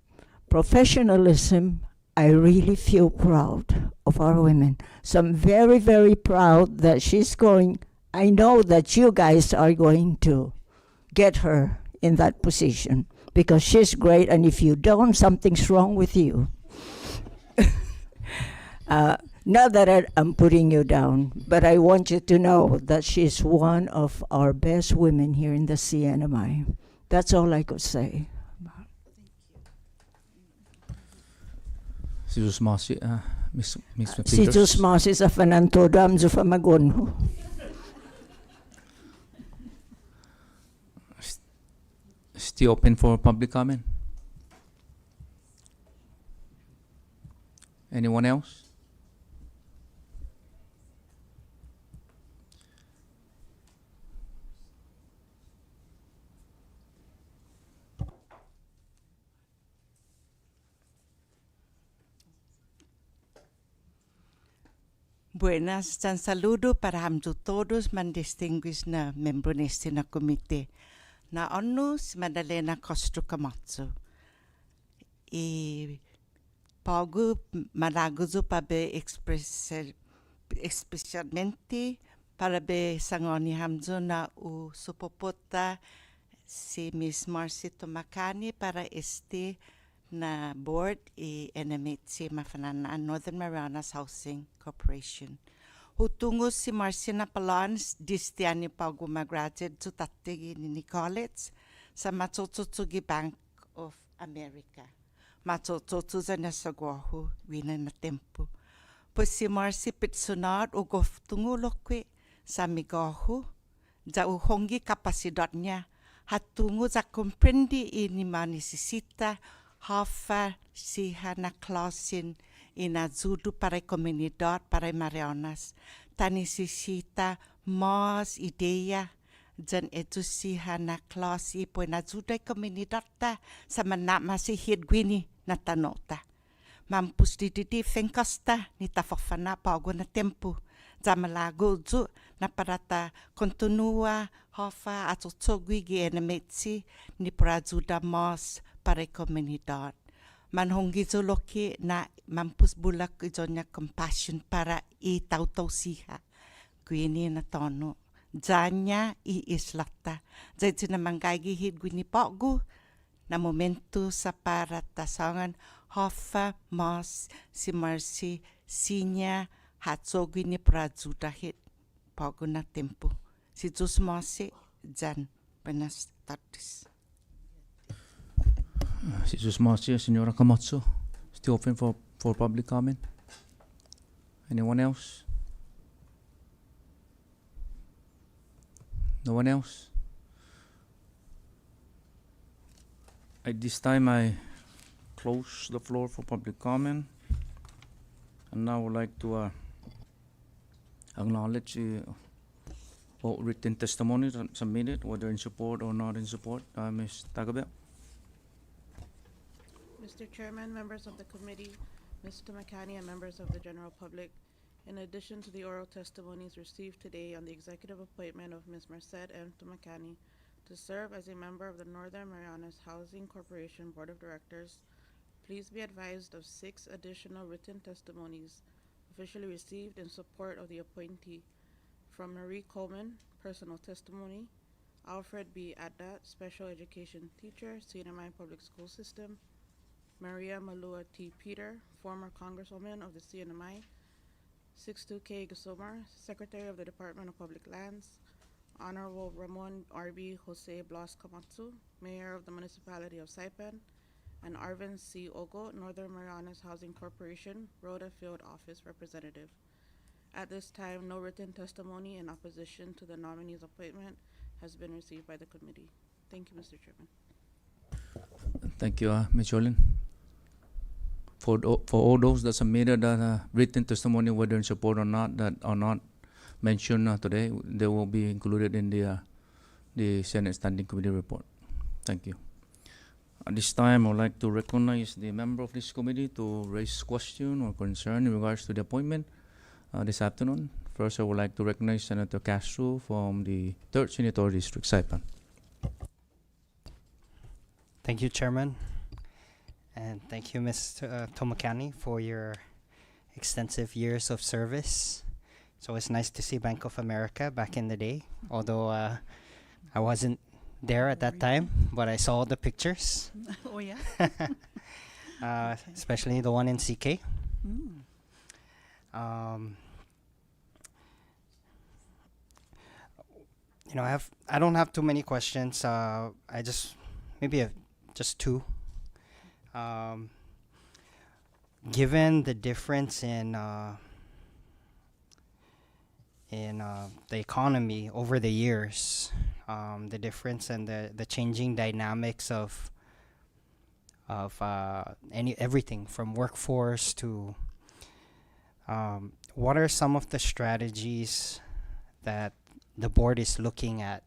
professionalism, I really feel proud of our women. So I'm very, very proud that she's going. I know that you guys are going to get her in that position because she's great, and if you don't, something's wrong with you. Not that I'm putting you down, but I want you to know that she's one of our best women here in the CNMI. That's all I could say. Si Diyos Masi, Miss Peters. Si Diyos Masi sa fanantodam sa famagon. Still open for public comment? Anyone else? Buenas, un saludo para todos man distinguished na membro neste na komite. Na onus Madalena Costro Camacho. E pago malagozo pabe especialmente para be sangoni hamzo na u supopota si Miss Marcy Tomakani para este na board e NMCL mafanana Northern Marianas Housing Corporation. Hutungo si Marcy na palans distiani pago mag-graduate to tatigi ni college sa Matsotsugi Bank of America. Matsotsu za nasagwaho wina na tempo. Pues si Marcy pitsunad o goftungo lokwe sa migaho za uhongi kapasidad niya hatungo za komprendi ini manisisita hafa siha na klasin inazudu para comunidad para Marianas tanisisita mas ideia dan itu siha na klasi po inazuda comunidad ta sa manak masih hid gwini na tanota mampus dididi fengkasta ni tafafana pago na tempo za malago zu na parata kontinua hafa atotogwi gi enemetsi ni prazuda mas para comunidad. Manhongizo loki na mampus bulak izonya compassion para I tau siha. Gwini na tono. Zanya I islata. Zaiti na manggagi hid gwini pogu na momento sa para tasangan hafa mas si Marcy sinya hatsogi ni prazuda hit pogu na tempo. Si Jus Masi Jan Buenas tardes. Si Sus Marcia, Senora Camacho, still open for public comment. Anyone else? No one else? At this time, I close the floor for public comment. And now I would like to acknowledge all written testimonies submitted, whether in support or not in support. Ms. Tagabel. Mr. Chairman, members of the committee, Mr. McCanney, and members of the general public, in addition to the oral testimonies received today on the executive appointment of Ms. Merced M. McCanney to serve as a member of the Northern Marianas Housing Corporation Board of Directors, please be advised of 6 additional written testimonies officially received in support of the appointee. From Marie Coleman, personal testimony; Alfred B. Addat, special education teacher, CNMI Public School System; Maria Malua T. Peter, former Congresswoman of the CNMI; 62K Gasomar, Secretary of the Department of Public Lands; Honorable Ramon R.B. Jose Blas Camacho, Mayor of the Municipality of Saipan; and Arvin C. Ogo, Northern Marianas Housing Corporation, Rhoda Field Office Representative. At this time, no written testimony in opposition to the nominee's appointment has been received by the committee. Thank you, Mr. Chairman. Thank you, Ms. Jolin. For all those that submitted written testimony, whether in support or not, that are not mentioned today, they will be included in the Senate Standing Committee report. Thank you. At this time, I would like to recognize the member of this committee to raise question or concern in regards to the appointment this afternoon. First, I would like to recognize Senator Castro from the 3rd Senatorial District, Saipan. Thank you, Chairman. And thank you, Ms. Tomakani, for your extensive years of service. It's always nice to see Bank of America back in the day, although I wasn't there at that time, but I saw the pictures. Oh, yeah? Especially the one in CK. You know, I don't have too many questions. I just maybe just 2. Given the difference in the economy over the years, the difference and the changing dynamics of everything from workforce to what are some of the strategies that the board is looking at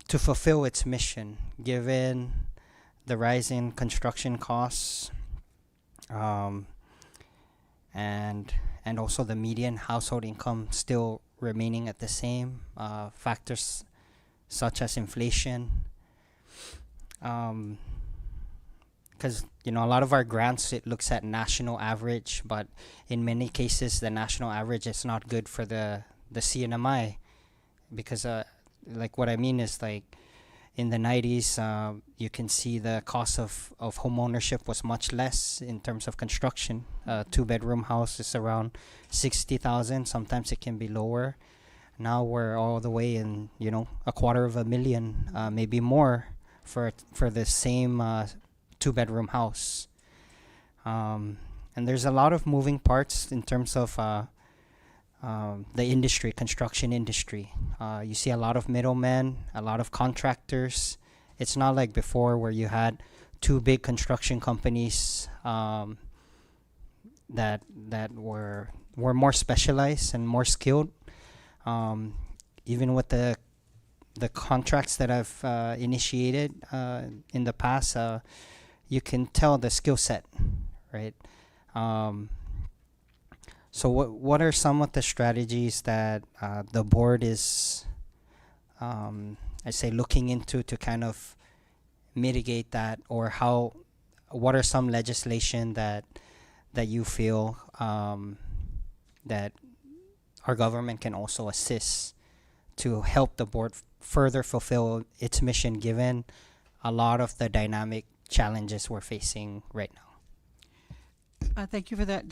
to fulfill its mission, given the rise in construction costs, and also the median household income still remaining at the same. Factors such as inflation, because a lot of our grants, it looks at national average, but in many cases the national average is not good for the CNMI, because like what I mean is, like, in the 90s, you can see the cost of home ownership was much less in terms of construction. Two-bedroom house is around 60,000. Sometimes it can be lower. Now we're all the way in, $250,000, maybe more, for the same two-bedroom house. And there's a lot of moving parts in terms of the industry, construction industry. You see a lot of middlemen, a lot of contractors. It's not like before, where you had two big construction companies that were more specialized and more skilled. Even with the contracts that I've initiated in the past, you can tell the skill set, right? So what are some of the strategies that the board is, I say, looking into to kind of mitigate that, or what are some legislation that you feel that our government can also assist to help the board further fulfill its mission, given a lot of the dynamic challenges we're facing right now? Thank you for that.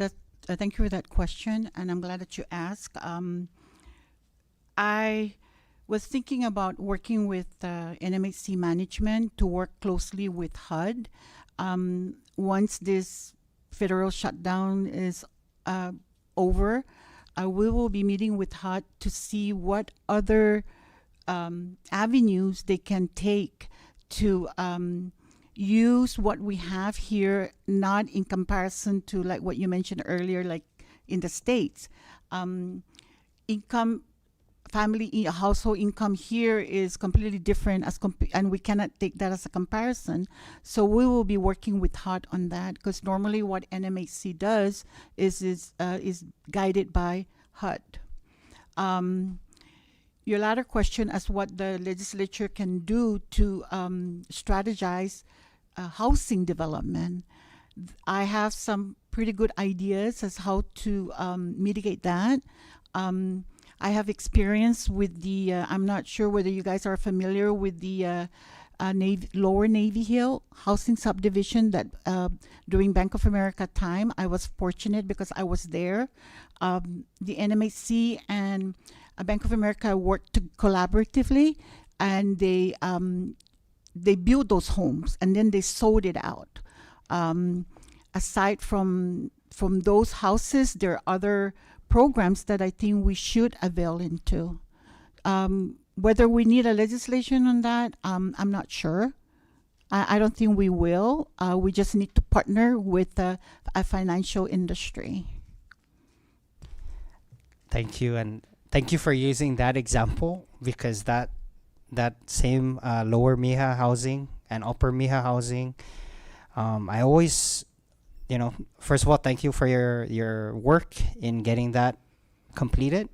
Thank you for that question, and I'm glad that you asked. I was thinking about working with NMHC management to work closely with HUD. Once this federal shutdown is over, we will be meeting with HUD to see what other avenues they can take to use what we have here, not in comparison to, like what you mentioned earlier, like in the States. Household income here is completely different, and we cannot take that as a comparison. So we will be working with HUD on that, because normally what NMHC does is guided by HUD. Your latter question as what the legislature can do to strategize housing development. I have some pretty good ideas as how to mitigate that. I have experience with the, I'm not sure whether you guys are familiar with the Lower Navy Hill housing subdivision that during Bank of America time, I was fortunate because I was there. The NMHC and Bank of America worked collaboratively, and they built those homes and then they sold it out. Aside from those houses, there are other programs that I think we should avail into. Whether we need a legislation on that, I'm not sure. I don't think we will. We just need to partner with a financial industry. Thank you, and thank you for using that example, because that same lower Miha housing and upper Miha housing, I always, first of all, thank you for your work in getting that completed.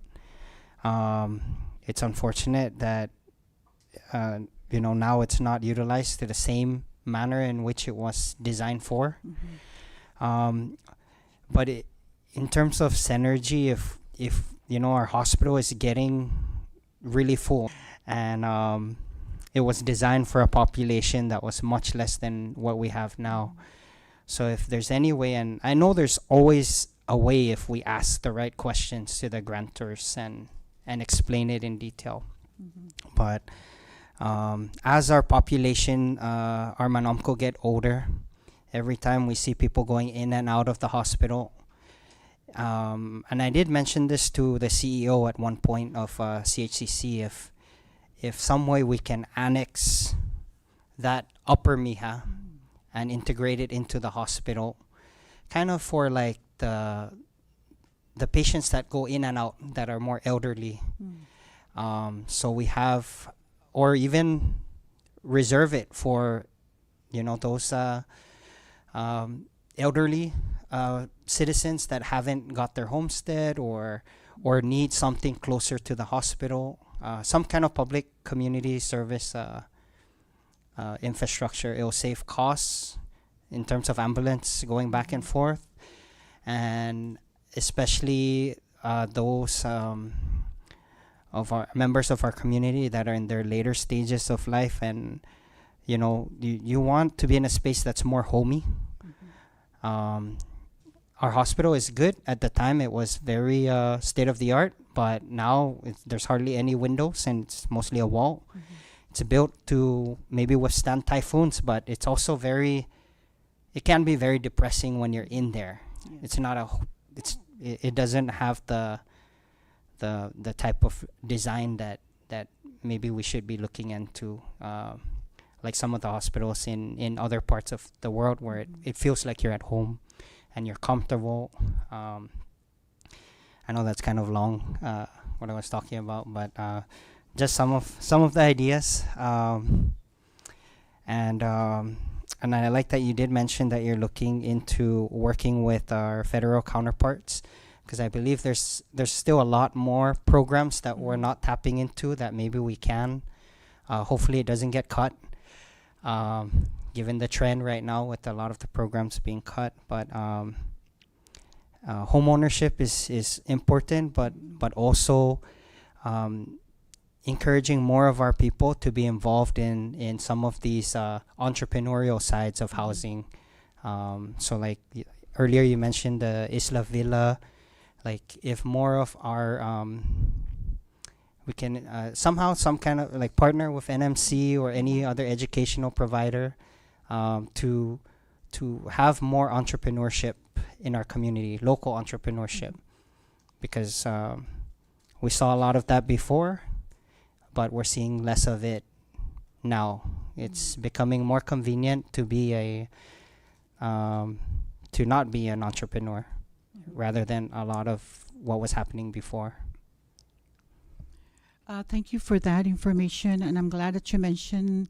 It's unfortunate that now it's not utilized to the same manner in which it was designed for. Mm-hmm. But in terms of synergy, if our hospital is getting really full, and it was designed for a population that was much less than what we have now. So if there's any way, and I know there's always a way if we ask the right questions to the grantors and explain it in detail. Mm-hmm. But as our population, our Manomco get older, every time we see people going in and out of the hospital, and I did mention this to the CEO at one point of CHCC, if some way we can annex that upper Miha and integrate it into the hospital, kind of for like the patients that go in and out that are more elderly. So we have, or even reserve it for those elderly citizens that haven't got their homestead or need something closer to the hospital, some kind of public community service infrastructure. It will save costs in terms of ambulance going back and forth, and especially those of our members of our community that are in their later stages of life, and you want to be in a space that's more homey. Our hospital is good. At the time, it was very state of the art, but now there's hardly any windows and it's mostly a wall. It's built to maybe withstand typhoons, but it's also it can be very depressing when you're in there. Yeah. It's not it doesn't have the type of design that maybe we should be looking into, like some of the hospitals in other parts of the world where it feels like you're at home and you're comfortable. I know that's kind of long, what I was talking about, but just some of the ideas. And I like that you did mention that you're looking into working with our federal counterparts, because I believe there's still a lot more programs that we're not tapping into that maybe we can. Hopefully it doesn't get cut, given the trend right now with a lot of the programs being cut. But home ownership is important, but also encouraging more of our people to be involved in some of these entrepreneurial sides of housing. So like earlier you mentioned the Isla Villa. Like if more of our we can somehow some kind of like partner with NMC or any other educational provider to have more entrepreneurship in our community, local entrepreneurship, because we saw a lot of that before, but we're seeing less of it now. It's becoming more convenient to be to not be an entrepreneur, rather than a lot of what was happening before. Thank you for that information, and I'm glad that you mentioned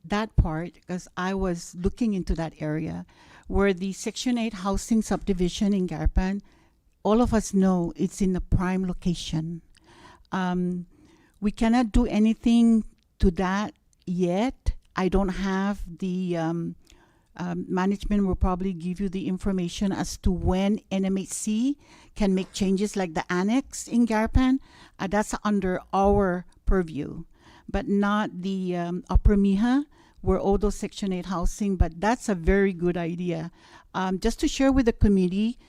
that part, because I was looking into that area where the Section 8 housing subdivision in Garpan, all of us know it's in a prime location. We cannot do anything to that yet. I don't have the management will probably give you the information as to when NMHC can make changes like the annex in Garpan. That's under our purview, but not the Upper Miha, where all those Section 8 housing, but that's a very good idea. Just to share with the committee,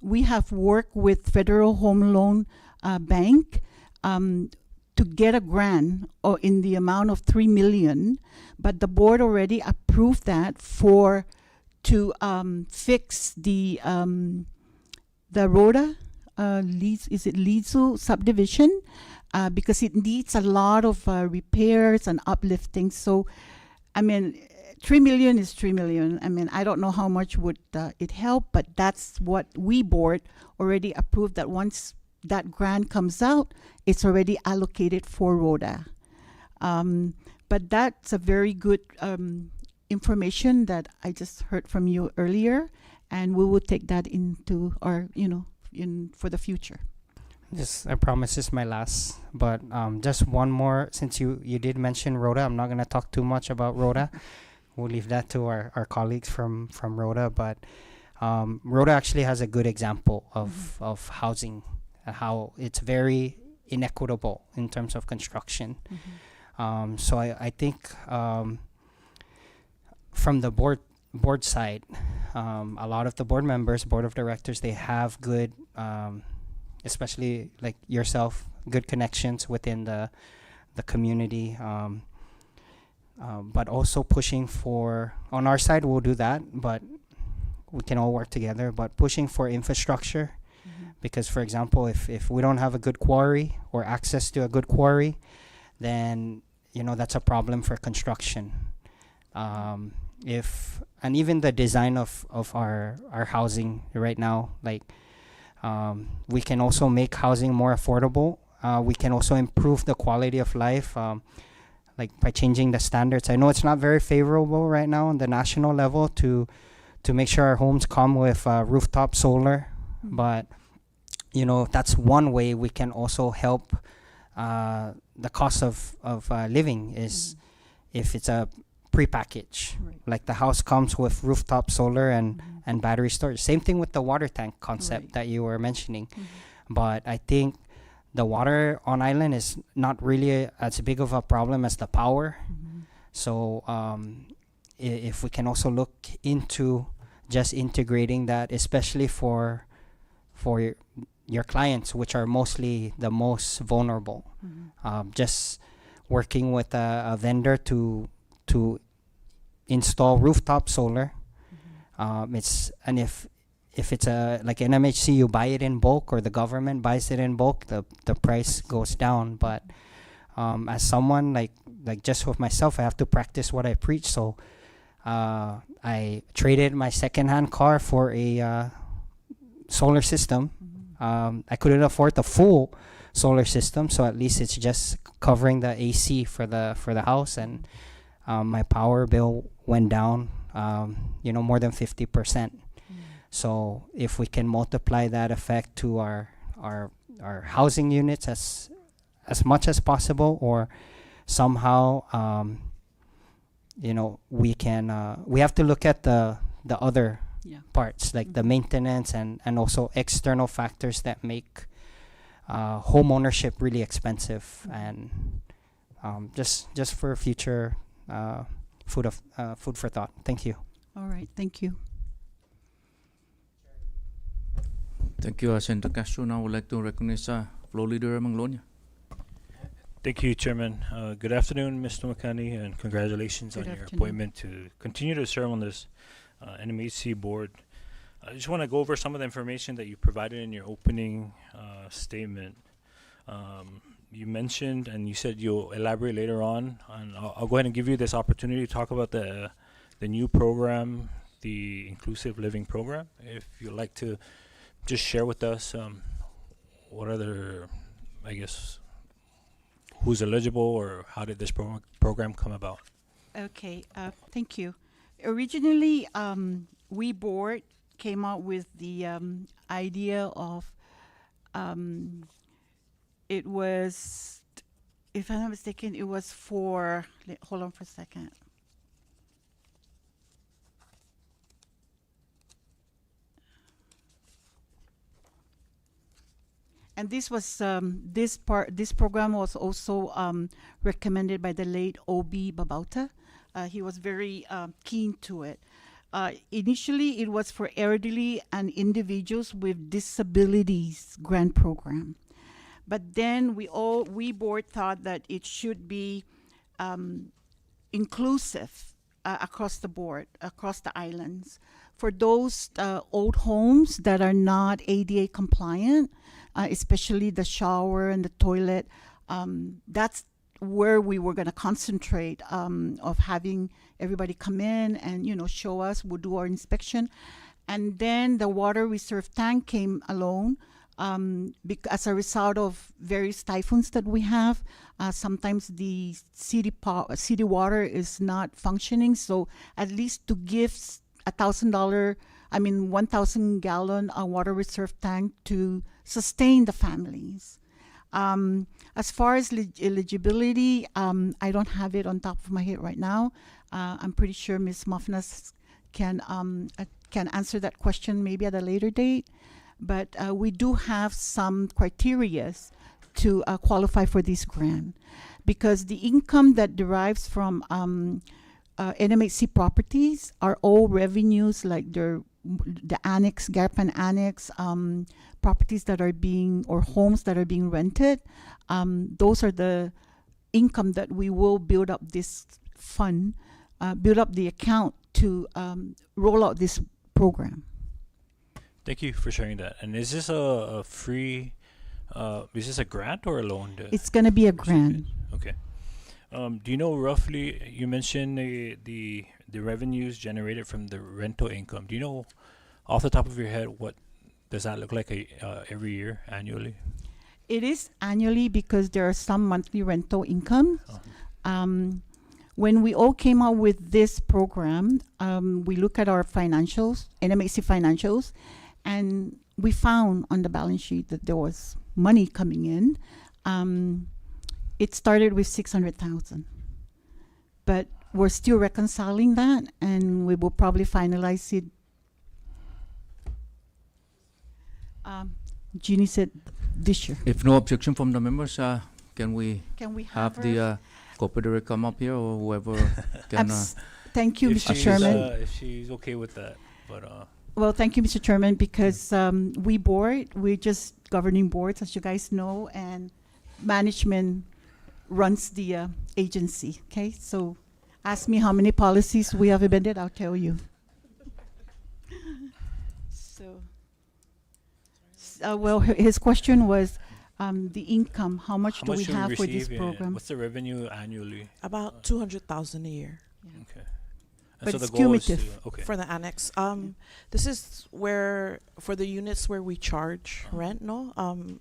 we have worked with Federal Home Loan Bank to get a grant in the amount of $3 million, but the board already approved that to fix the Rhoda Lizu subdivision, because it needs a lot of repairs and uplifting. So, I mean, $3 million is $3 million. I mean, I don't know how much would it help, but that's what we board already approved, that once that grant comes out, it's already allocated for Rhoda. But that's a very good information that I just heard from you earlier, and we will take that into our, for the future. I promise this is my last, but just one more, since you did mention Rhoda. I'm not going to talk too much about Rhoda. We'll leave that to our colleagues from Rhoda, but Rhoda actually has a good example of housing, how it's very inequitable in terms of construction. So I think from the board side, a lot of the board members, board of directors, they have good, especially like yourself, good connections within the community. But also pushing for, on our side, we'll do that, but we can all work together, but pushing for infrastructure. Because, for example, if we don't have a good quarry or access to a good quarry, then that's a problem for construction. And even the design of our by right now, like we can also make housing more affordable. We can also improve the quality of life, like by changing the standards. I know it's not very favorable right now on the national level to to make sure our homes come with rooftop solar. But you know, that's one way we can also help the cost of living is if it's a pre-package. Right. Like the house comes with rooftop solar and battery storage. Same thing with the water tank concept Right. that you were mentioning. But I think the water on island is not really as big of a problem as the power. So if we can also look into just integrating that, especially for your clients, which are mostly the most vulnerable, just working with a vendor to install rooftop solar. If it's a like NMHC, you buy it in bulk or the government buys it in bulk, the price goes down. But as someone like just with myself, I have to practice what I preach. So I traded my secondhand car for a solar system. I couldn't afford the full solar system, so at least it's just covering the AC for the house, and my power bill went down, more than 50%. So if we can multiply that effect to our housing units as much as possible, or somehow, we can we have to look at the other parts, like the maintenance and also external factors that make home ownership really expensive, and just for future food for thought. Thank you. All right, thank you. Thank you, Senator Castro. Now I would like to recognize Floor Leader Manglonia. Thank you, Chairman. Good afternoon, Mr. Makani, and congratulations Good on your afternoon. appointment to continue to serve on this NMHC board. I just want to go over some of the information that you provided in your opening statement. You mentioned, and you said you'll elaborate later on, and I'll go ahead and give you this opportunity to talk about the new program, the Inclusive Living Program. If you'd like to just share with us what other, I guess, who's eligible, or how did this program come about? Okay, thank you. Originally, we board came out with the idea of it was, if I'm not mistaken, it was for, hold on for a second. And this was this program was also recommended by the late O.B. Babauta. He was very keen to it. Initially, it was for elderly and individuals with disabilities grant program. But then we board thought that it should be inclusive across the board, across the islands. For those old homes that are not ADA compliant, especially the shower and the toilet, that's where we were going to concentrate, of having everybody come in and show us. We'll do our inspection, and then the water reserve tank came along as a result of various typhoons that we have. Sometimes the city water is not functioning, so at least to give $1,000 gallon water reserve tank to sustain the families. As far as eligibility, I don't have it on top of my head right now. I'm pretty sure Ms. Mofnas can answer that question maybe at a later date. But we do have some criterias to qualify for this grant, because the income that derives from NMHC properties are all revenues, like the annex, Garpan Annex, properties that are being, or homes that are being rented. Those are the income that we will build up this fund, build up the account to roll out this program. Thank you for sharing that. And is this a free, is this a grant or a loan? It's going to be a grant. Okay. Do you know roughly, you mentioned the revenues generated from the rental income. Do you know off the top of your head what does that look like every year, annually? It is annually because there are some monthly rental income. when we all came out with this program, we look at our financials, NMHC financials, and we found on the balance sheet that there was money coming in. It started with 600,000, but we're still reconciling that, and we will probably finalize it. Jeannie said this year. If no objection from the members, can we have have the co-operator come up here, or whoever can? Thank you, If Mr. she's, Chairman. if she's okay with that, but Well, thank you, Mr. Chairman, because we're just governing boards, as you guys know, and management runs the agency. Okay, so ask me how many policies we have amended, I'll tell you. So, well, his question was the income. How much do we have for this program? What's the revenue annually? About 200,000 a year. Okay. And But so it's the goal is to, cumulative. okay. For the annex. This is where, for the units where we charge rent, no?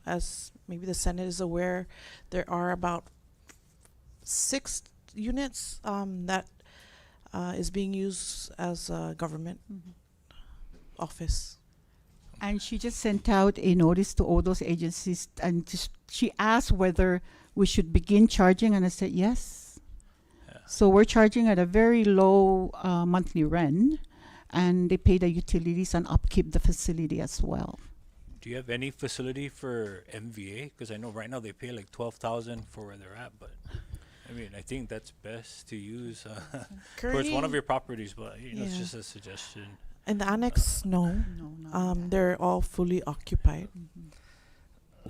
As maybe the Senate is aware, there are about 6 units that is being used as a government office. And she just sent out a notice to all those agencies, and she asked whether we should begin charging, and I said yes. Yeah. So we're charging at a very low monthly rent, and they pay the utilities and upkeep the facility as well. Do you have any facility for MVA? Because I know right now they pay like 12,000 for where they're at, but I mean, I think that's best to use towards one of your properties, but you know, it's just a suggestion. In the annex, no. They're all fully occupied.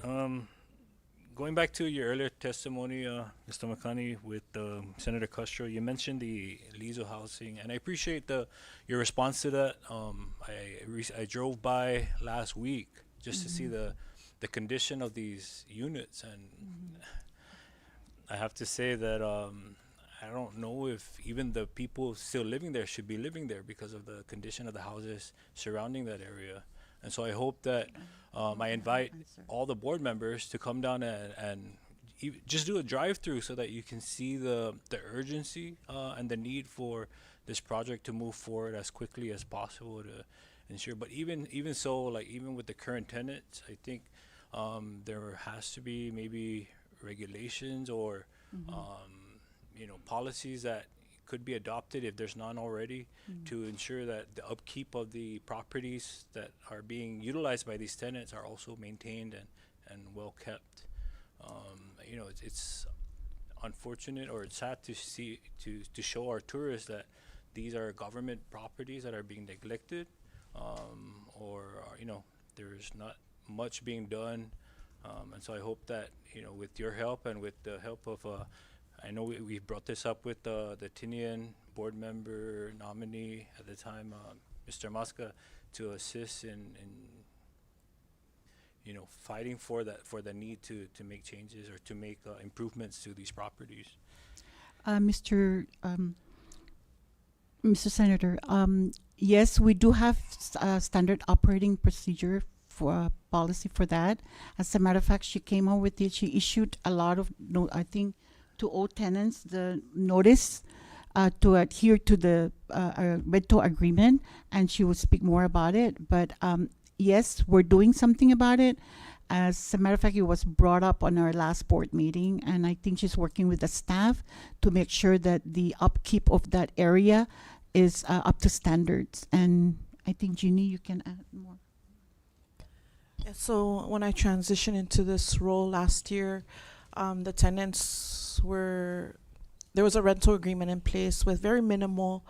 Going back to your earlier testimony, Mr. Makani, with Senator Castro, you mentioned the Lizo housing, and I appreciate your response to that. I drove by last week just to see the condition of these units, and I have to say that I don't know if even the people still living there should be living there because of the condition of the houses surrounding that area. And so I hope that I invite all the board members to come down and just do a drive-through so that you can see the urgency and the need for this project to move forward as quickly as possible to ensure. But even so, like even with the current tenants, I think there has to be maybe regulations or you know, policies that could be adopted if there's none already to ensure that the upkeep of the properties that are being utilized by these tenants are also maintained and well kept. You know, it's unfortunate or it's sad to see to show our tourists that these are government properties that are being neglected, or you know, there's not much being done, and so I hope that, you know, with your help and with the help of I know we brought this up with the Tinian board member nominee at the time, Mr. Masca, to assist in you know, fighting for the need to make changes or to make improvements to these properties. Mr. Senator, yes, we do have standard operating procedure for policy for that. As a matter of fact, she came out with it. She issued a lot of I think to all tenants the notice to adhere to the rental agreement, and she will speak more about it. But yes, we're doing something about it. As a matter of fact, it was brought up on our last board meeting, and I think she's working with the staff to make sure that the upkeep of that area is up to standards. And I think, Jeannie, you can add more. Yeah, so when I transitioned into this role last year, the tenants there was a rental agreement in place with very minimal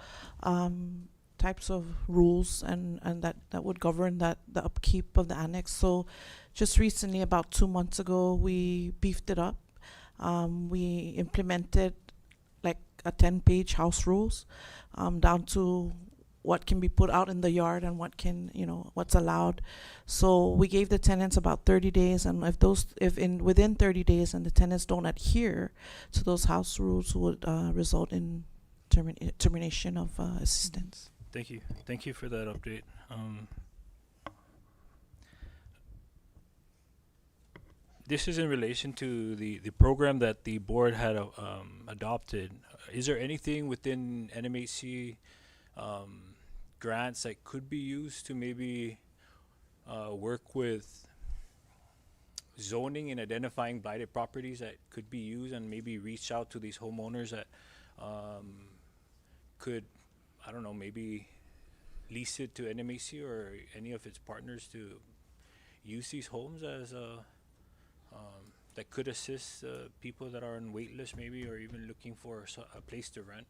types of rules and that would govern the upkeep of the annex. So just recently, about 2 months ago, we beefed it up. We implemented like a 10-page house rules down to what can be put out in the yard and what can, you know, what's allowed. So we gave the tenants about 30 days, and within 30 days and the tenants don't adhere to those house rules, would result in termination of assistance. Thank you for that update. This is in relation to the program that the board had adopted is there anything within NMHC grants that could be used to maybe work with zoning and identifying blighted properties that could be used, and maybe reach out to these homeowners that could, I don't know, maybe lease it to NMHC or any of its partners to use these homes as that could assist people that are on wait list maybe, or even looking for a place to rent.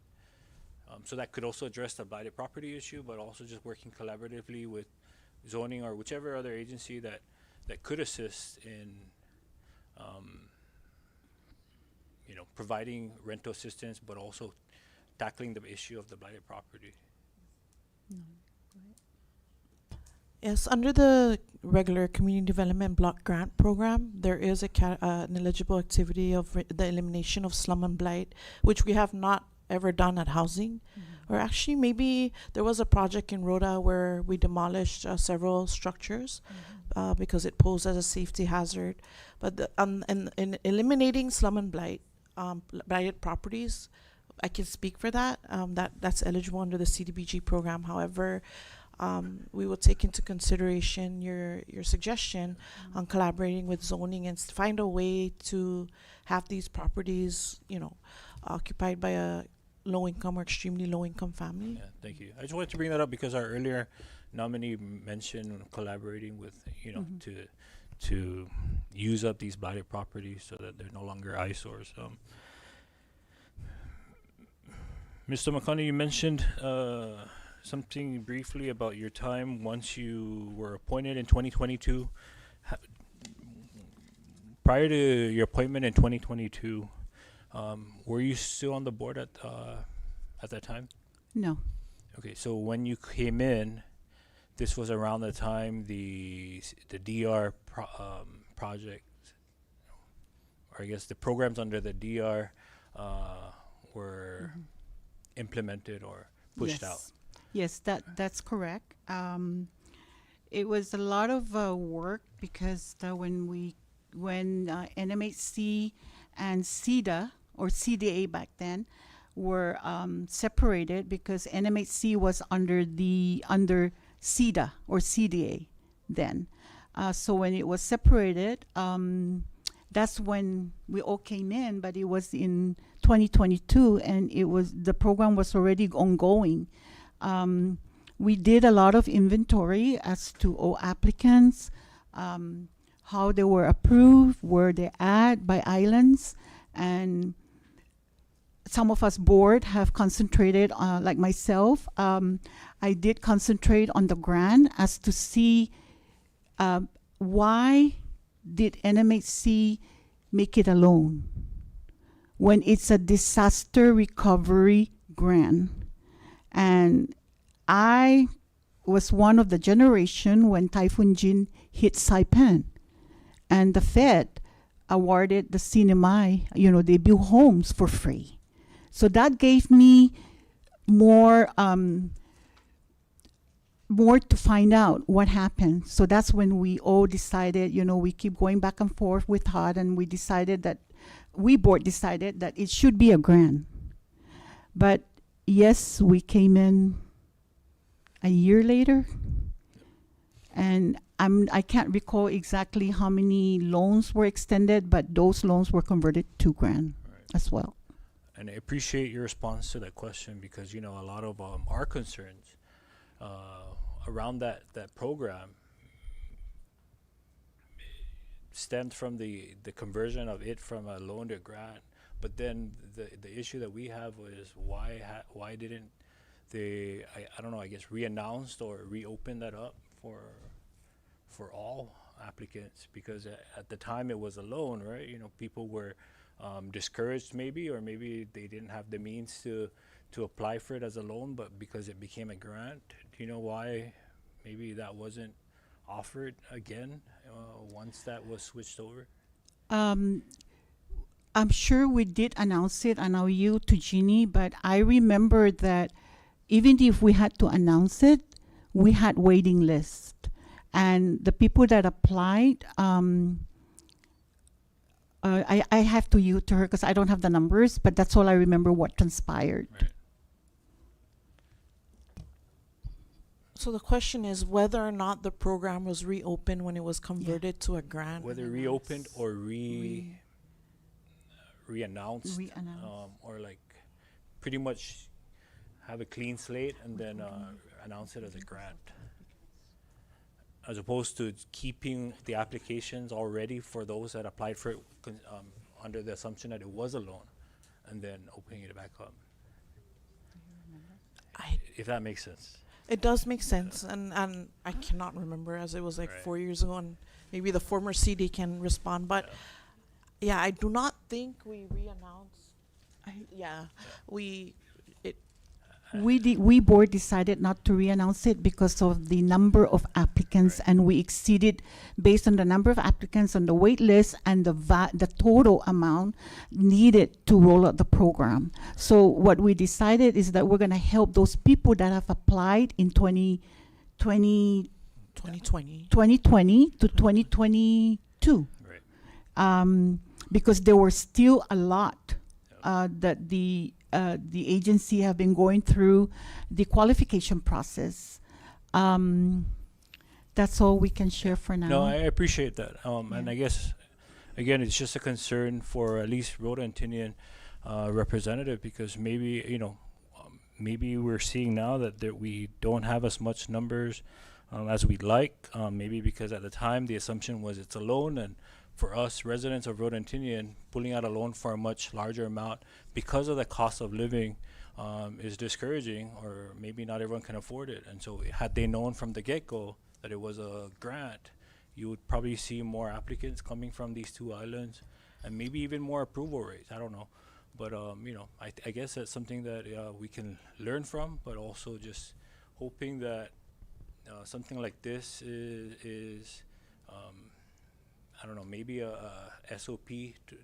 So that could also address the blighted property issue, but also just working collaboratively with zoning or whichever other agency that could assist in providing rental assistance, but also tackling the issue of the blighted property. Yes, under the regular community development block grant program, there is an eligible activity of the elimination of slum and blight, which we have not ever done at housing. Or actually, maybe there was a project in Rhoda where we demolished several structures because it posed as a safety hazard. But in eliminating slum and blight, blighted properties, I can speak for that. That's eligible under the CDBG program. However, we will take into consideration your suggestion on collaborating with zoning and find a way to have these properties, occupied by a low-income or extremely low-income family. Yeah, thank you. I just wanted to bring that up because our earlier nominee mentioned collaborating with, to use up these blighted properties so that they're no longer eyesores. Mr. McConnell, you mentioned something briefly about your time once you were appointed in 2022. Prior to your appointment in 2022, were you still on the board at that time? No. Okay, so when you came in, this was around the time the DR project, or I guess the programs under the DR were implemented or pushed out. Yes, that's correct. It was a lot of work because when NMHC and CEDA or CDA back then were separated, because NMHC was under CEDA or CDA then. So when it was separated, that's when we all came in, but it was in 2022, and the program was already ongoing. We did a lot of inventory as to all applicants, how they were approved, where they at by islands, and some of us board have concentrated on, like myself, I did concentrate on the grant as to see why did NMHC make it alone when it's a disaster recovery grant. And I was one of the generation when Typhoon Jin hit Saipan, and the Fed awarded the CNMI, they built homes for free. So that gave me more to find out what happened. So that's when we all decided, we keep going back and forth with HUD, and we board decided that it should be a grant. But yes, we came in a year later, and I can't recall exactly how many loans were extended, but those loans were converted to grant as well. And I appreciate your response to that question, because a lot of our concerns around that program stemmed from the conversion of it from a loan to grant. But then the issue that we have is why didn't they, I don't know, I guess re-announced or reopen that up for all applicants? Because at the time it was a loan, right? People were discouraged maybe, or maybe they didn't have the means to apply for it as a loan, but because it became a grant. Do you know why maybe that wasn't offered again once that was switched over? I'm sure we did announce it, and I'll yield to Jeannie, but I remember that even if we had to announce it, we had waiting list. And the people that applied, I have to yield to her because I don't have the numbers, but that's all I remember what transpired. Right. So the question is whether or not the program was reopened when it was converted to a grant. Whether reopened or re-announced, or like pretty much have a clean slate and then announce it as a grant, as opposed to keeping the applications already for those that applied for it under the assumption that it was a loan and then opening it back up. If that makes sense. It does make sense, and I cannot remember, as it was like 4 years ago, and maybe the former CD can respond. But yeah, I do not think we re-announced. We board decided not to re-announce it because of the number of applicants, and we exceeded based on the number of applicants on the wait list and the total amount needed to roll out the program. So what we decided is that we're going to help those people that have applied in 2020 to 2022, because there were still a lot that the agency have been going through the qualification process. That's all we can share for now. No, I appreciate that. And I guess, again, it's just a concern for at least Rhoda and Tinian representative, because maybe, maybe we're seeing now that we don't have as much numbers as we'd like. Maybe because at the time the assumption was it's a loan, and for us residents of Rhoda and Tinian, pulling out a loan for a much larger amount because of the cost of living is discouraging, or maybe not everyone can afford it. And so had they known from the get-go that it was a grant, you would probably see more applicants coming from these two islands, and maybe even more approval rates. I don't know. But, I guess that's something that we can learn from, but also just hoping that something like this is I don't know, maybe a SOP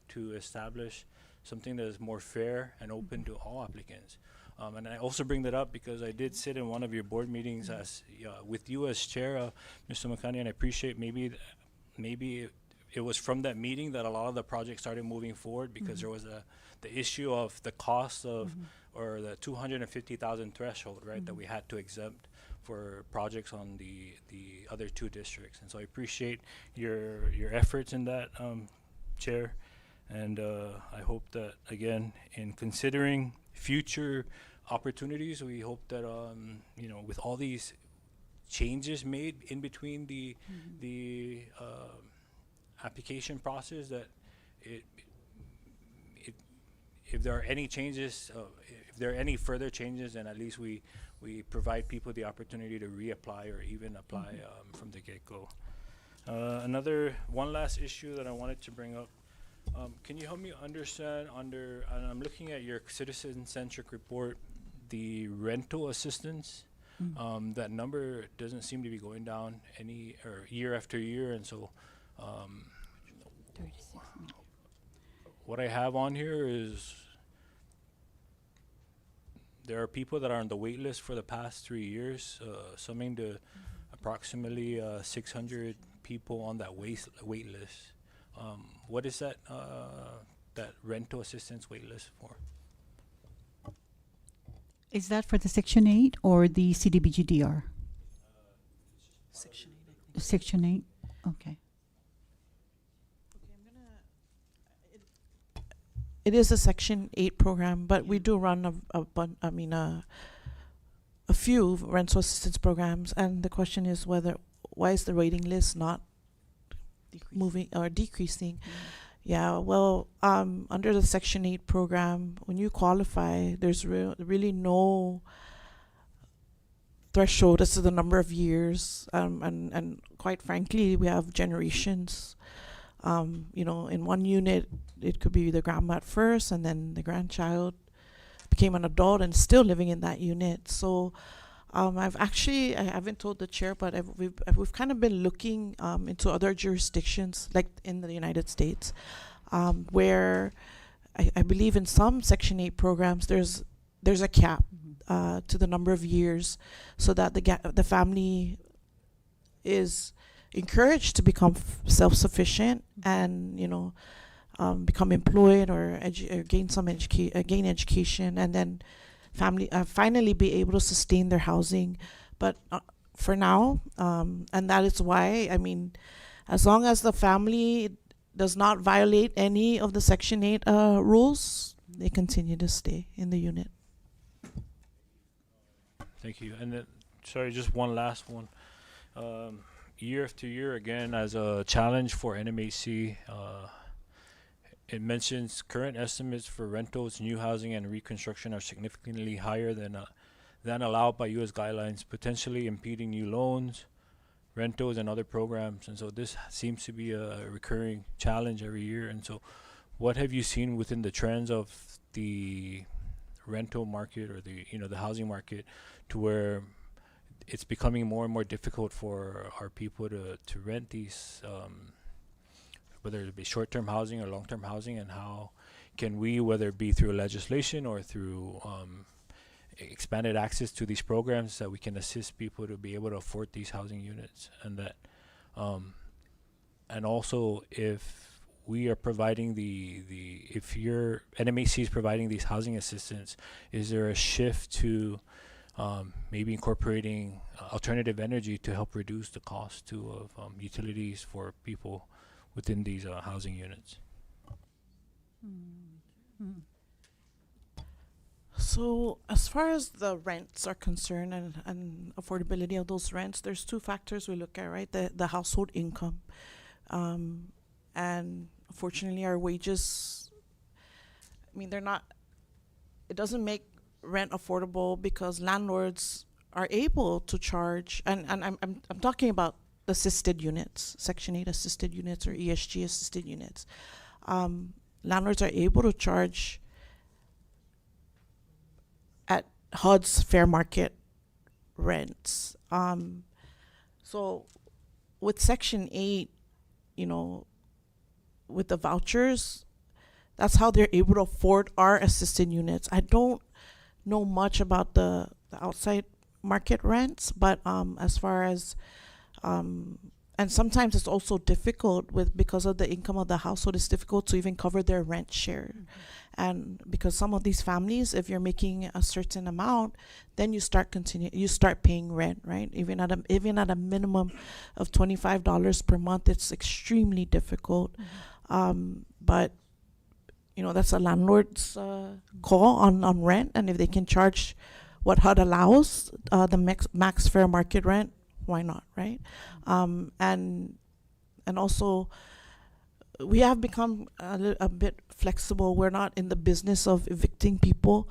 to establish something that is more fair and open to all applicants. And I also bring that up because I did sit in one of your board meetings as with you as chair, Mr. Makani, and I appreciate maybe it was from that meeting that a lot of the projects started moving forward, because there was the issue of the cost of or the 250,000 threshold, right, that we had to exempt for projects on the other two districts. And so I appreciate your efforts in that, Chair, and I hope that, again, in considering future opportunities, we hope that with all these changes made in between the application process, that if there are any changes, if there are any further changes, then at least we provide people the opportunity to reapply or even apply from the get-go. One last issue that I wanted to bring up. Can you help me understand and I'm looking at your citizen-centric report, the rental assistance, that number doesn't seem to be going down year after year, and so what I have on here is there are people that are on the wait list for the past 3 years, summing to approximately 600 people on that wait list. What is that rental assistance wait list for? Is that for the Section 8 or the CDBGDR? Section 8, I think. Section 8, okay. It is a Section 8 program, but we do run a few rental assistance programs, and the question is why is the waiting list not moving or decreasing? Yeah, well, under the Section 8 program, when you qualify, there's really no threshold as to the number of years, and quite frankly, we have generations. In one unit, it could be the grandma at first, and then the grandchild became an adult and still living in that unit. So I haven't told the chair, but we've kind of been looking into other jurisdictions, like in the United States, where I believe in some Section 8 programs there's a cap to the number of years, so that the family is encouraged to become self-sufficient, and become employed or, or gain some gain education, and then finally be able to sustain their housing. But for now, and that is why, I mean, as long as the family does not violate any of the Section 8 rules, they continue to stay in the unit. Thank you. And then, sorry, just one last one. Year after year, again, as a challenge for NMHC, it mentions current estimates for rentals, new housing, and reconstruction are significantly higher than allowed by U.S. guidelines, potentially impeding new loans, rentals, and other programs. And so this seems to be a recurring challenge every year. And so what have you seen within the trends of the rental market or the housing market to where it's becoming more and more difficult for our people to rent these, whether it be short-term housing or long-term housing, and how can we, whether it be through legislation or through expanded access to these programs, that we can assist people to be able to afford these housing units, and that and also if we are providing if your NMHC is providing these housing assistance, is there a shift to maybe incorporating alternative energy to help reduce the cost of utilities for people within these housing units? So as far as the rents are concerned and affordability of those rents, there's two factors we look at, right? The household income. And unfortunately our wages, I mean, it doesn't make rent affordable because landlords are able to charge, and I'm talking about assisted units, Section 8 assisted units or ESG assisted units. Landlords are able to charge at HUD's fair market rents. So with Section 8, with the vouchers, that's how they're able to afford our assisted units. I don't know much about the outside market rents, but as far as and sometimes it's also difficult because of the income of the household, it's difficult to even cover their rent share. And because some of these families, if you're making a certain amount, then you start paying rent, right? Even at a minimum of $25 per month, it's extremely difficult. But that's a landlord's call on rent, and if they can charge what HUD allows, the max fair market rent, why not, right? And also, we have become a bit flexible. We're not in the business of evicting people,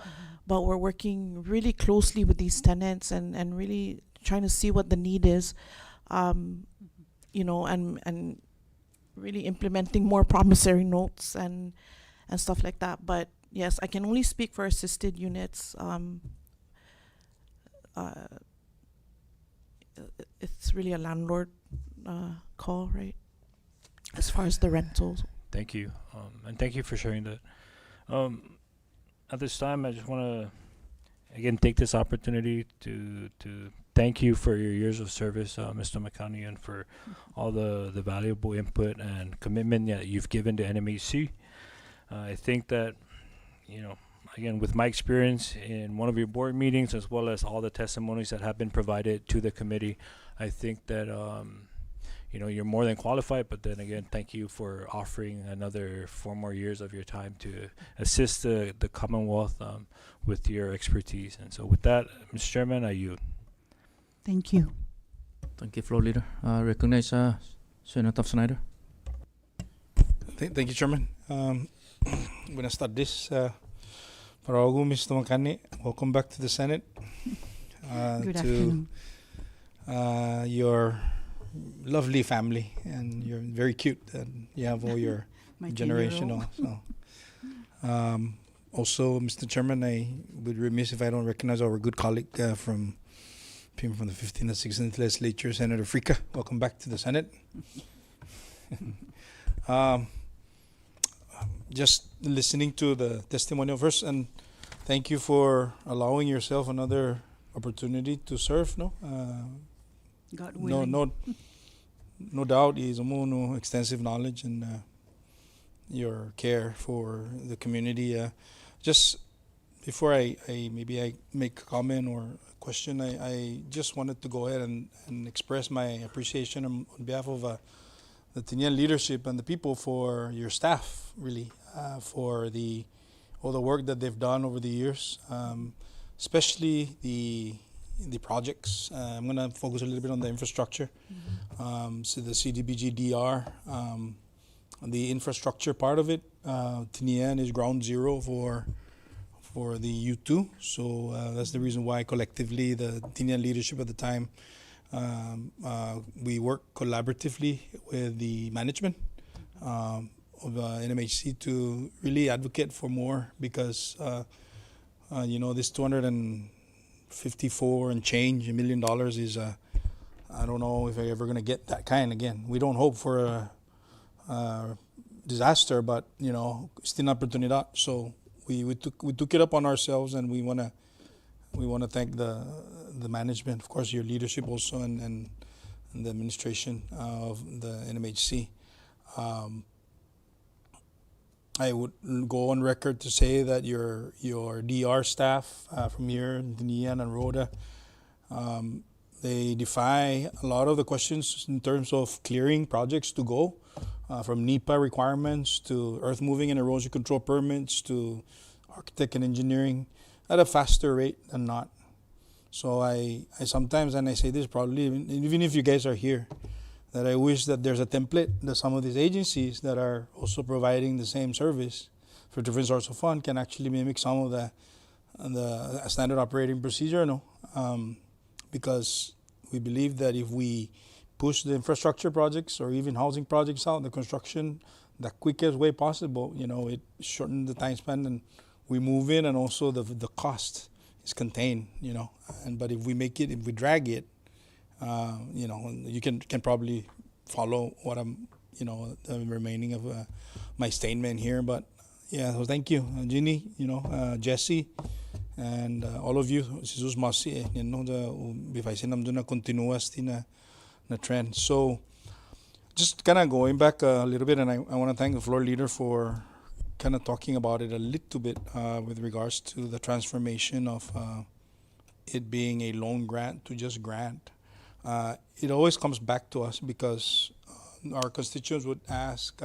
but we're working really closely with these tenants and really trying to see what the need is, and really implementing more promissory notes and stuff like that. But yes, I can only speak for assisted units. It's really a landlord call, right? As far as the rentals. Thank you, and thank you for sharing that. At this time, I just want to again take this opportunity to thank you for your years of service, Mr. Makani, and for all the valuable input and commitment that you've given to NMHC. I think that, again, with my experience in one of your board meetings, as well as all the testimonies that have been provided to the committee, I think that you're more than qualified. But then again, thank you for offering another 4 more years of your time to assist the Commonwealth with your expertise. And so with that, Mr. Chairman, I yield. Thank you. Thank you, Floor Leader. Recognize Senator Snyder. Thank you, Chairman. I'm going to start this. Paragu, Mr. Makani, welcome back to the Senate. Good afternoon. Your lovely family, and you're very cute, and you have all your generational. So, also, Mr. Chairman, I would be remiss if I don't recognize our good colleague from the 15th and 16th Legislature, Senator Frika. Welcome back to the Senate. Just listening to the testimonial first, and thank you for allowing yourself another opportunity to serve. God willing. No doubt, is extensive knowledge, and your care for the community. Just before I make a comment or a question, I just wanted to go ahead and express my appreciation on behalf of the Tinian leadership and the people for your staff, really, for all the work that they've done over the years, especially the projects. I'm going to focus a little bit on the infrastructure. So the CDBG DR, the infrastructure part of it, Tinian is ground zero for the U2. So that's the reason why collectively the Tinian leadership at the time, we worked collaboratively with the management of NMHC to really advocate for more, because this $254 and change $1 million is I don't know if I'm ever going to get that kind again. We don't hope for a disaster, but still an opportunidad. So we took it up on ourselves, and we want to thank the management, of course, your leadership also, and the administration of the NMHC. I would go on record to say that your DR staff from here, Tinian and Rhoda, they defy a lot of the questions in terms of clearing projects to go, from NEPA requirements to earth moving and erosion control permits to architect and engineering at a faster rate than not. So I sometimes, and I say this probably even if you guys are here, that I wish that there's a template that some of these agencies that are also providing the same service for different sorts of fund can actually mimic some of the standard operating procedure, because we believe that if we push the infrastructure projects or even housing projects out, the construction, the quickest way possible, it shortens the time span, and we move in, and also the cost is contained, but if we drag it, you can probably follow what I'm, the remaining of my statement here. But yeah, so thank you, Ginny, Jesse, and all of you. Jesus masi, bifaisin namdo na continuous na trend. So just kind of going back a little bit, and I want to thank the floor leader for kind of talking about it a little bit with regards to the transformation of it being a loan grant to just grant. It always comes back to us because our constituents would ask,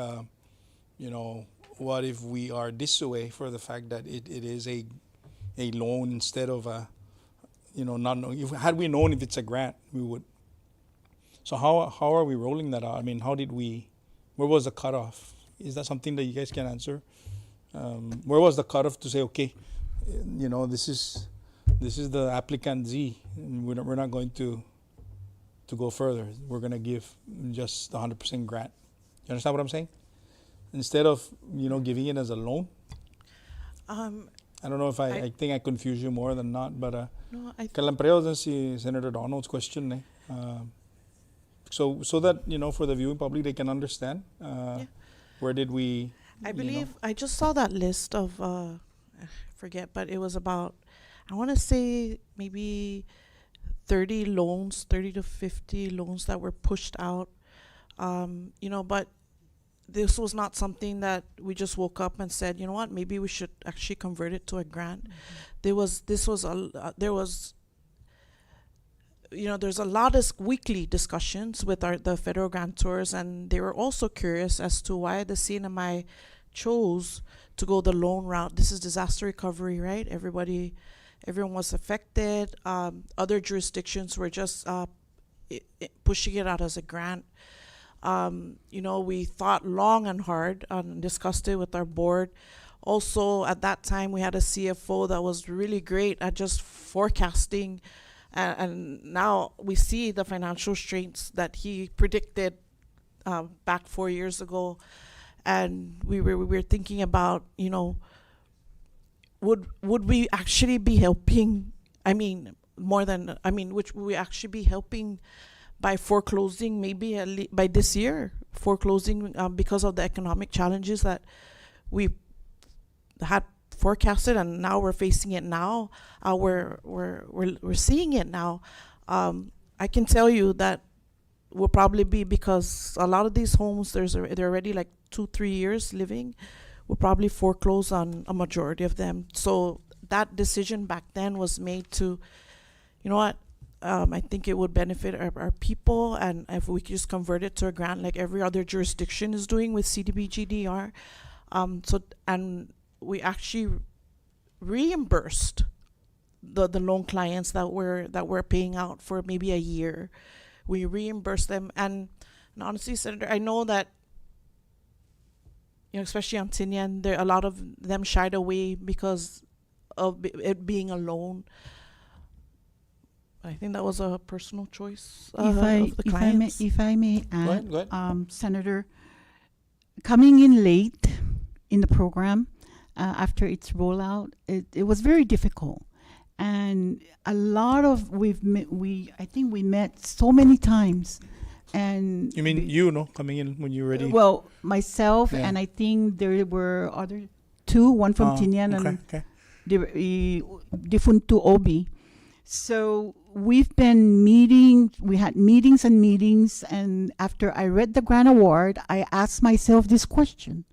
what if we are this way for the fact that it is a loan instead of a, not knowing. Had we known if it's a grant, we would. So how are we rolling that out? I mean, where was the cutoff? Is that something that you guys can answer? Where was the cutoff to say, okay, this is the applicant Z, and we're not going to go further. We're going to give just 100% grant. You understand what I'm saying? Instead of, giving it as a loan. I don't know if I think I confuse you more than not, but no, kalampreo din si Senator Donald's question. So that, for the viewing public, they can understand where did we... I believe I just saw that list of, I forget, but it was about, I want to say maybe 30 to 50 loans that were pushed out, but this was not something that we just woke up and said, maybe we should actually convert it to a grant. There's a lot of weekly discussions with the federal grantors, and they were also curious as to why the CNMI chose to go the loan route. This is disaster recovery, right? Everyone was affected. Other jurisdictions were just pushing it out as a grant. We thought long and hard and discussed it with our board. Also, at that time, we had a CFO that was really great at just forecasting. And now we see the financial strains that he predicted back 4 years ago. And we were thinking about, would we actually be helping? Would we actually be helping by foreclosing maybe by this year, foreclosing because of the economic challenges that we had forecasted, and now we're facing it now. We're seeing it now. I can tell you that will probably be because a lot of these homes, they're already like 2-3 years living, will probably foreclose on a majority of them. So that decision back then was made to, you know what, I think it would benefit our people, and if we could just convert it to a grant like every other jurisdiction is doing with CDBG-DR. And we actually reimbursed the loan clients that were paying out for maybe a year. We reimbursed them, and honestly, Senator, I know that, you know, especially on Tinian, a lot of them shied away because of it being a loan. I think that was a personal choice of the clients. If I may add, Go ahead. Senator, coming in late in the program after its rollout, it was very difficult, and a lot of I think we met so many times, and You mean coming in when you're ready? well, myself Yeah. and I think there were other two, one from Tinian and okay. Difuntu Obi. So we've been meeting, we had meetings and meetings, and after I read the grant award, I asked myself this question: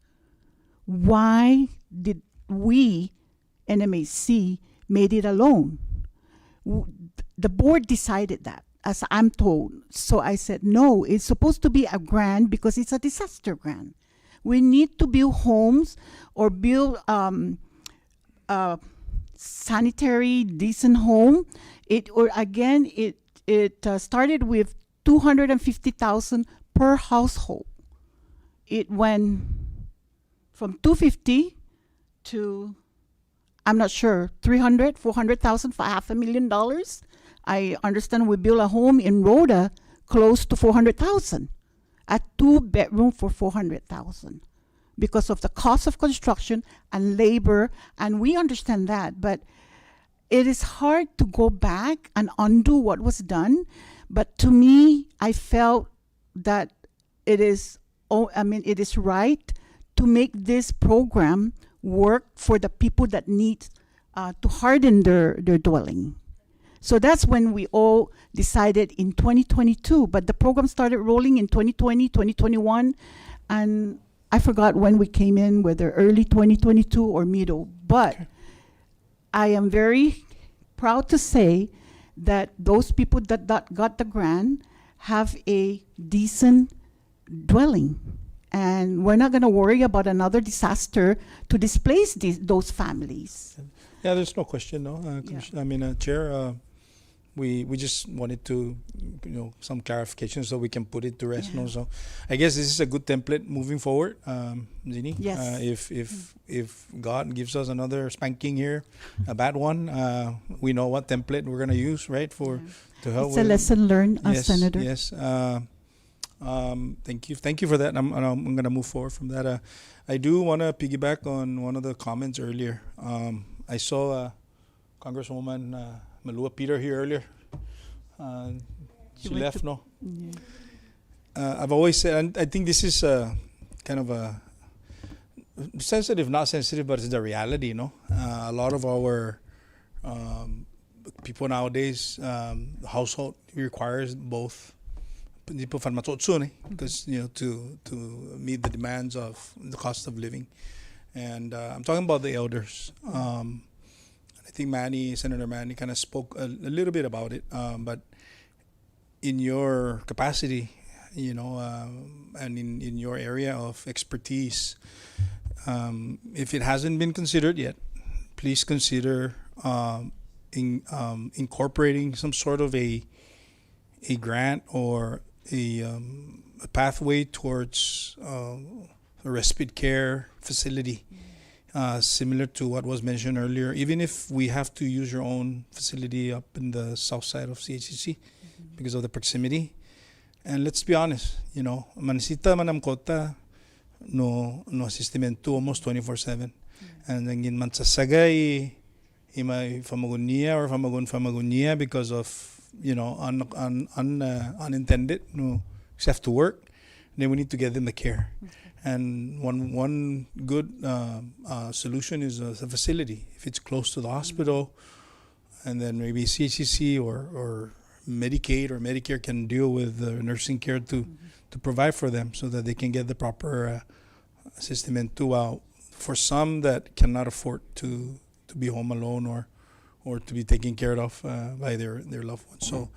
why did we, NMAC, made it alone? The board decided that, as I'm told. So I said, no, it's supposed to be a grant because it's a disaster grant. We need to build homes or build sanitary, decent home. It started with $250,000 per household. It went from $250,000 to, I'm not sure, $300,000, $400,000 for $500,000. I understand we built a home in Rhoda close to $400,000, a 2-bedroom for $400,000. Because of the cost of construction and labor, and we understand that, but it is hard to go back and undo what was done. But to me, I felt that it is right to make this program work for the people that need to harden their dwelling. So that's when we all decided in 2022, but the program started rolling in 2020, 2021, and I forgot when we came in, whether early 2022 or middle, but I am very proud to say that those people that got the grant have a decent dwelling. And we're not going to worry about another disaster to displace those families. Yeah, there's no question, Chair. We just wanted to, some clarification so we can put it to rest. Yeah. So I guess this is a good template moving forward, Zini. Yes. If God gives us another spanking here, a bad one, we know what template we're gonna use, right? To help. It's a lesson learned, yes, Senator. Yes. Thank you for that. I'm gonna move forward from that. I do want to piggyback on one of the comments earlier. I saw Congresswoman Malua Peter here earlier. She left, no? Yeah. I've always said, and I think this is kind of a sensitive, not sensitive, but it's the reality, no? A lot of our people nowadays, household requires both because to meet the demands of the cost of living, and I'm talking about the elders. I think Senator Manny kind of spoke a little bit about it, but in your capacity, and in your area of expertise, if it hasn't been considered yet, please consider incorporating some sort of a grant or a pathway towards a respite care facility. Similar to what was mentioned earlier, even if we have to use your own facility up in the south side of CHCC because of the proximity. And let's be honest, manisita manam kota no asistimiento almost 24/7. And then in mansasagay ima famagunia or famagunia because of unintended have to work, then we need to get them the care. And one good solution is a facility. If it's close to the hospital, and then maybe CHCC or Medicaid or Medicare can deal with nursing care to provide for them so that they can get the proper assistment for some that cannot afford to be home alone or to be taken care of by their loved ones. So,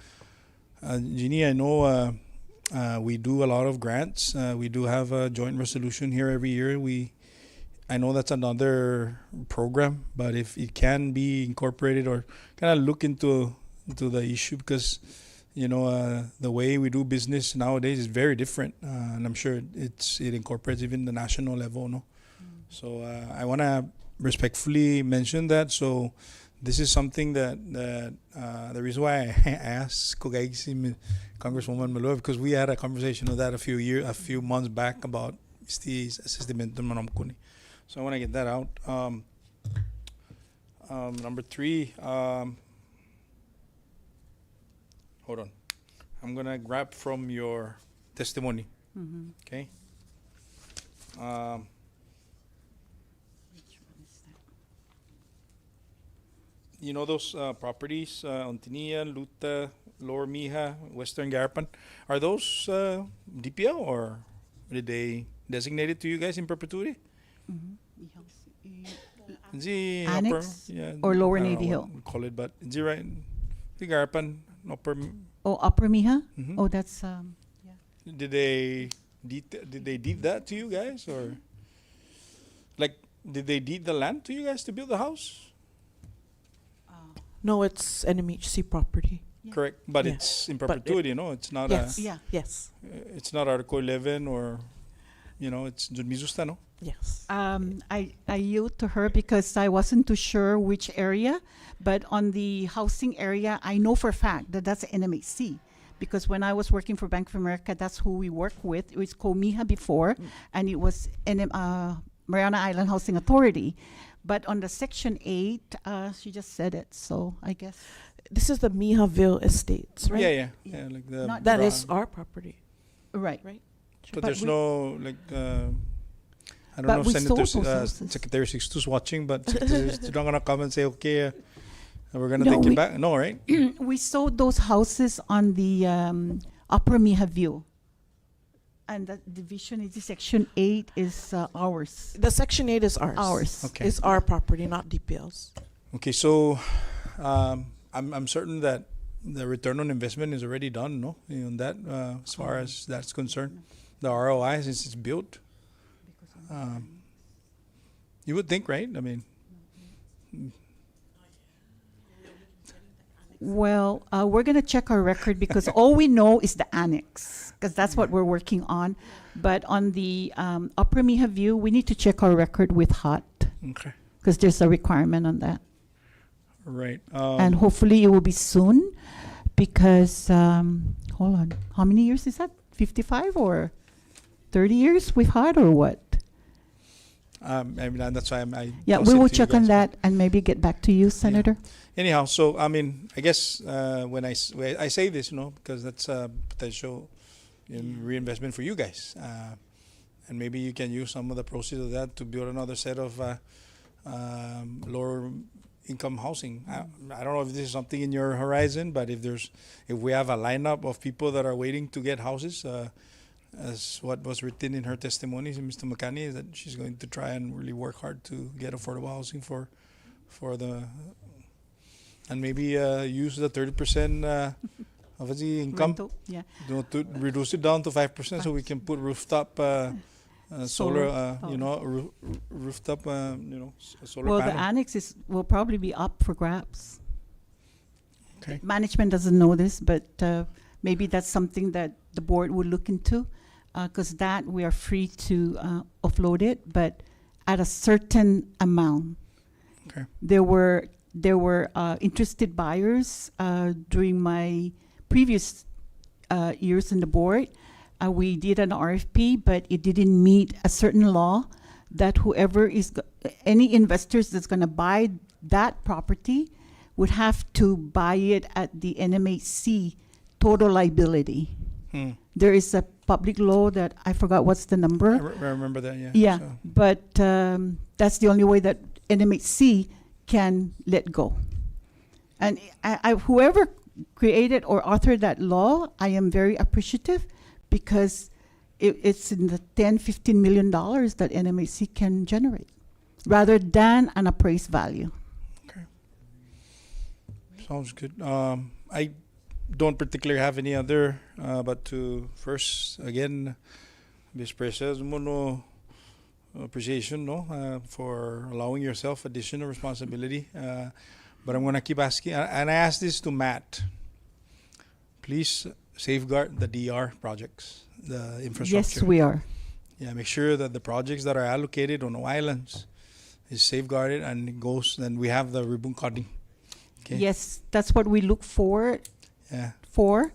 Jeannie, I know we do a lot of grants. We do have a joint resolution here every year. I know that's another program, but if it can be incorporated or kind of look into the issue, because the way we do business nowadays is very different, and I'm sure it incorporates even the national level, no. So I want to respectfully mention that. So this is something that the reason why I asked Congresswoman Malua, because we had a conversation of that a few months back about Sti's assistment to Manamkuni. So I want to get that out. Number 3. Hold on. I'm going to grab from your testimony. Okay. You know those properties, Ontinian, Luta, Lower Mija, Western Garapan, are those DPL or did they designate it to you guys in perpetuity? The Annex upper, yeah, or Lower I don't Navy know Hill? what we call it, but is it right? The Garapan, upper. Oh, Upper Mija? Mhm. Oh, that's Did they deed that to you guys, or like did they deed the land to you guys to build the house? No, it's NMHC property. Correct, but Yeah. it's in But perpetuity, it's not Yes. Yeah. Yes. it's not Article 11 or it's Mizusta, no? Yes. I yield to her because I wasn't too sure which area, but on the housing area, I know for a fact that that's NMHC. Because when I was working for Bank of America, that's who we work with. It was Comiha before, and it was Mariana Island Housing Authority. But on the Section 8, she just said it, so I guess. This is the Mijaville Estates, right? Yeah, like the Not That bra- is our property. Right. Right. But But there's we- no I don't But know if we sold Senator those houses. Secretary Sixtus watching, but Secretary Sixtus not gonna come and say, okay, we're gonna No, take it we- back. No, right? We sold those houses on the Upper Mijaville. And the division is Section 8 is ours. The Section 8 is ours. Ours. Okay. It's our property, not DPL's. Okay, so I'm certain that the return on investment is already done, no? That as far as that's concerned, the ROI since it's built. You would think, right? I mean, Well, we're going to check our record because all we know is the annex, because that's what we're working on. But on the Upper Mijaville, we need to check our record with HUT okay, because there's a requirement on that. right. And hopefully it will be soon because, hold on, how many years is that? 55 or 30 years with HUT or what? I mean, that's why I Yeah, posed we it will to you check on guys. that and maybe get back to you, Senator. Anyhow, so I mean, I guess when I say this, because that's a potential reinvestment for you guys, and maybe you can use some of the proceeds of that to build another set of lower income housing. I don't know if this is something in your horizon, but if we have a lineup of people that are waiting to get houses, as what was written in her testimony, Mr. Makani, is that she's going to try and really work hard to get affordable housing for the. And maybe use the 30% of the income Rental, yeah. to reduce it down to 5%, so we can put rooftop solar, rooftop, solar Well, panel. the annex will probably be up for grabs. Okay. Management doesn't know this, but maybe that's something that the board would look into, because that we are free to offload it, but at a certain amount. Okay. There were interested buyers during my previous years in the board. We did an RFP, but it didn't meet a certain law that whoever any investors that's going to buy that property would have to buy it at the NMHC total liability. There is a public law that I forgot what's the number. I remember that, yeah. Yeah, So, but that's the only way that NMHC can let go. And whoever created or authored that law, I am very appreciative because it's in the $10-15 million that NMHC can generate rather than an appraised value. Okay. Sounds good. I don't particularly have any other, but to first, again, express mono appreciation for allowing yourself additional responsibility. But I'm going to keep asking, and I ask this to Matt. Please safeguard the DR projects, the infrastructure. Yes, we are. Yeah, make sure that the projects that are allocated on the islands is safeguarded and it goes, then we have the ribbon cutting. Okay. Yes, that's what we look for. Yeah. For,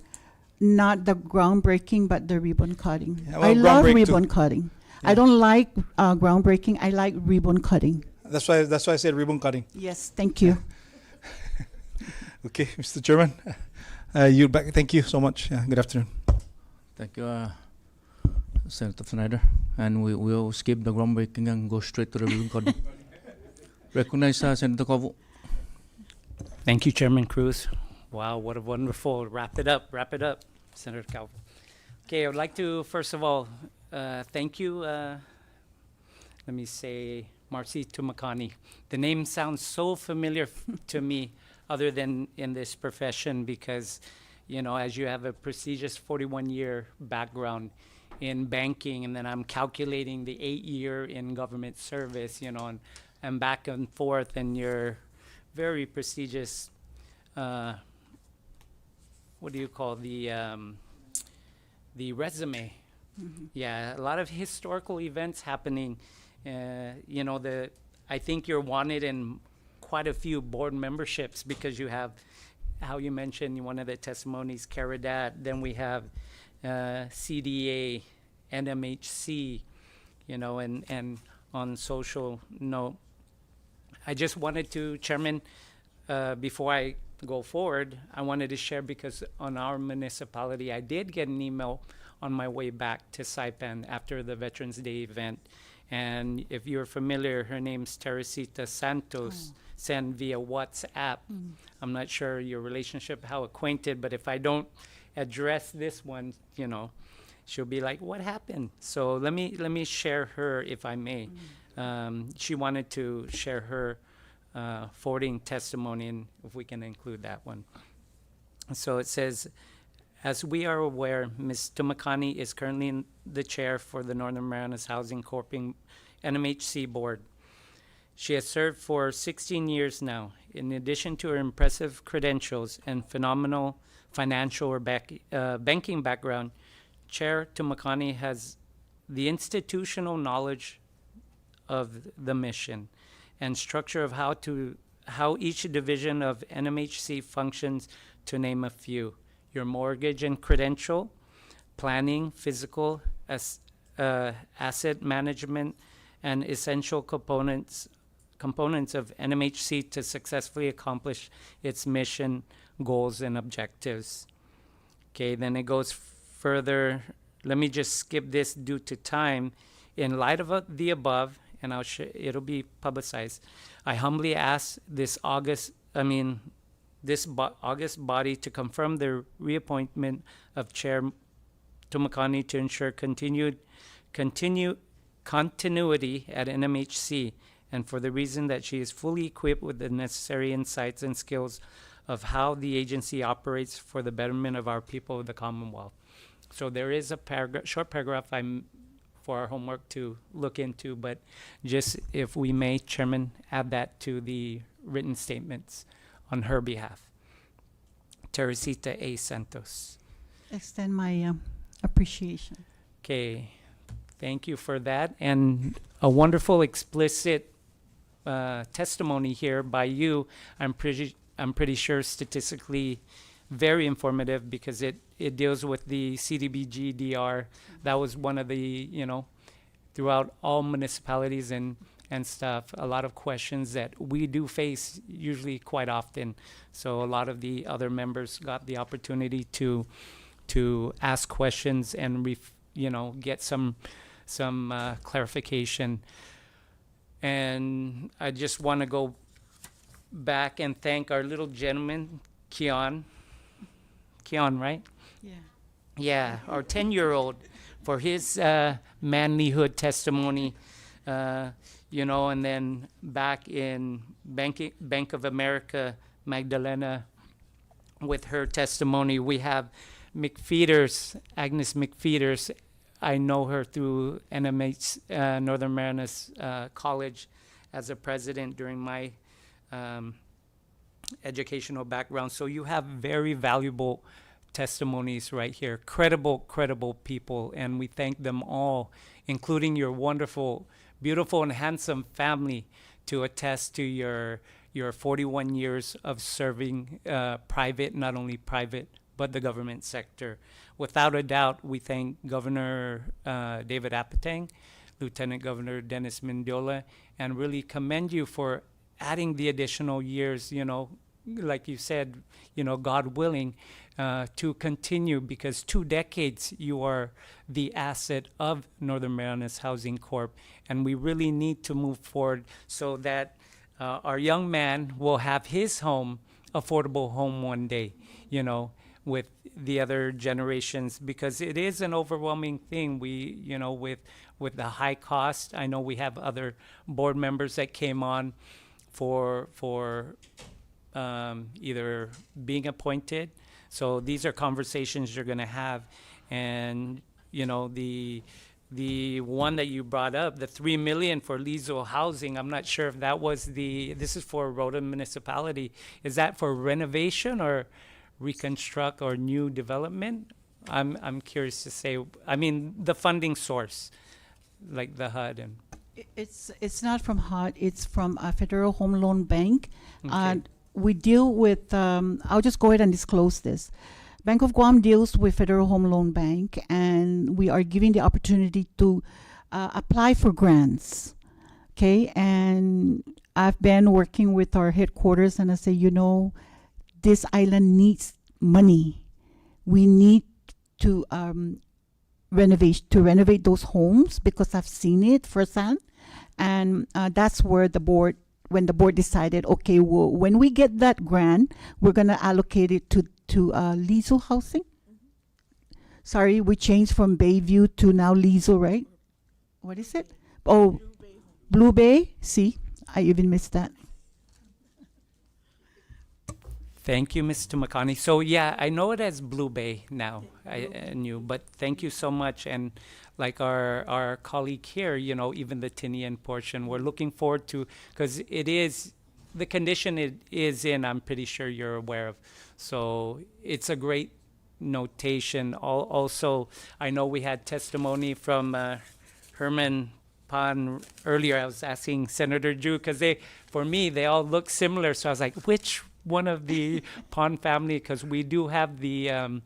not the groundbreaking, but the ribbon cutting. Yeah, well, I love groundbreak ribbon too. cutting. Yeah. I don't like groundbreaking. I like ribbon cutting. That's why I said ribbon cutting. Yes, thank you. Okay, Mr. Chairman, you back. Thank you so much. Yeah, good afternoon. Thank you, Senator Snyder. And we will skip the groundbreaking and go straight to the ribbon cutting. Recognize Senator Kovu. Thank you, Chairman Cruz. Wow, what a wonderful, wrap it up, Senator Calvo. Okay, I would like to, first of all, thank you, let me say, Marcy Tumakani. The name sounds so familiar to me, other than in this profession, because, you know, as you have a prestigious 41-year background in banking, and then I'm calculating the 8-year in government service, you know, and back and forth, and you're very prestigious, what do you call the resume? Mm-hmm. Yeah, a lot of historical events happening. You know, I think you're wanted in quite a few board memberships because you have, how you mentioned one of the testimonies, Caradat. Then we have CDA, NMHC, you know, and on social note. I just wanted to, Chairman, before I go forward, I wanted to share, because on our municipality, I did get an email on my way back to Saipan after the Veterans Day event. And if you're familiar, her name's Teresita Santos, sent via WhatsApp. I'm not sure your relationship, how acquainted, but if I don't address this one, you know, she'll be like, what happened? So let me share her, if I may. She wanted to share her forwarding testimony, and if we can include that one. So it says, as we are aware, Ms. Tumakani is currently in the chair for the Northern Marianas Housing Corp. NMHC board. She has served for 16 years now. In addition to her impressive credentials and phenomenal financial or banking background, Chair Tumakani has the institutional knowledge of the mission and structure of how each division of NMHC functions, to name a few: your mortgage and credential, planning, physical, asset management, and essential components of NMHC to successfully accomplish its mission, goals, and objectives. Okay, then it goes further. Let me just skip this due to time. In light of the above, and it'll be publicized, I humbly ask this August body to confirm the reappointment of Chair Tumakani to ensure continuity at NMHC, and for the reason that she is fully equipped with the necessary insights and skills of how the agency operates for the betterment of our people of the Commonwealth. So there is a short paragraph for our homework to look into, but just if we may, Chairman, add that to the written statements on her behalf. Teresita A. Santos. Extend my appreciation. Okay, thank you for that. And a wonderful explicit testimony here by you. I'm pretty sure statistically very informative, because it deals with the CDBG DR. That was one of the, you know, throughout all municipalities and stuff, a lot of questions that we do face usually quite often. So a lot of the other members got the opportunity to ask questions and get some clarification. And I just want to go back and thank our little gentleman, Keon. Keon, right? Yeah. Yeah, our 10-year-old for his manlyhood testimony, you know, and then back in Bank of America, Magdalena, with her testimony. We have McFeeters, Agnes McFeeters. I know her through NMH, Northern Marianas College as a president during my educational background. So you have very valuable testimonies right here, credible people, and we thank them all, including your wonderful, beautiful, and handsome family, to attest to your 41 years of serving private, not only private, but the government sector. Without a doubt, we thank Governor David Apateng, Lieutenant Governor Dennis Mendiola, and really commend you for adding the additional years, you know, like you said, you know, God willing, to continue, because 2 decades you are the asset of Northern Marianas Housing Corp, and we really need to move forward so that our young man will have his home, affordable home one day, you know, with the other generations, because it is an overwhelming thing. We, you know, with the high cost, I know we have other board members that came on for either being appointed. So these are conversations you're going to have. And, you know, the one that you brought up, the $3 million for Lizo housing, I'm not sure if that was this is for Rhoda municipality. Is that for renovation or reconstruct or new development? I'm curious to say, I mean, the funding source, like the HUD and. It's not from HUD, it's from Federal Home Loan Bank. Okay. We deal with, I'll just go ahead and disclose this. Bank of Guam deals with Federal Home Loan Bank, and we are giving the opportunity to apply for grants. Okay, and I've been working with our headquarters, and I say, you know, this island needs money. We need to renovate those homes, because I've seen it firsthand, and that's where when the board decided, okay, well, when we get that grant, we're gonna allocate it to Lizo housing. Sorry, we changed from Bayview to now Lizo, right? What is it? Oh, Blue Bay. See, I even missed that. Thank you, Mr. Makani. So yeah, I know it as Blue Bay now. I knew, but thank you so much. And like our colleague here, you know, even the Tinian portion, we're looking forward to, because it is the condition it is in, I'm pretty sure you're aware of. So it's a great notation. Also, I know we had testimony from Herman Pan earlier. I was asking Senator Drew, because for me, they all look similar. So I was like, which one of the Pond family? Because we do have the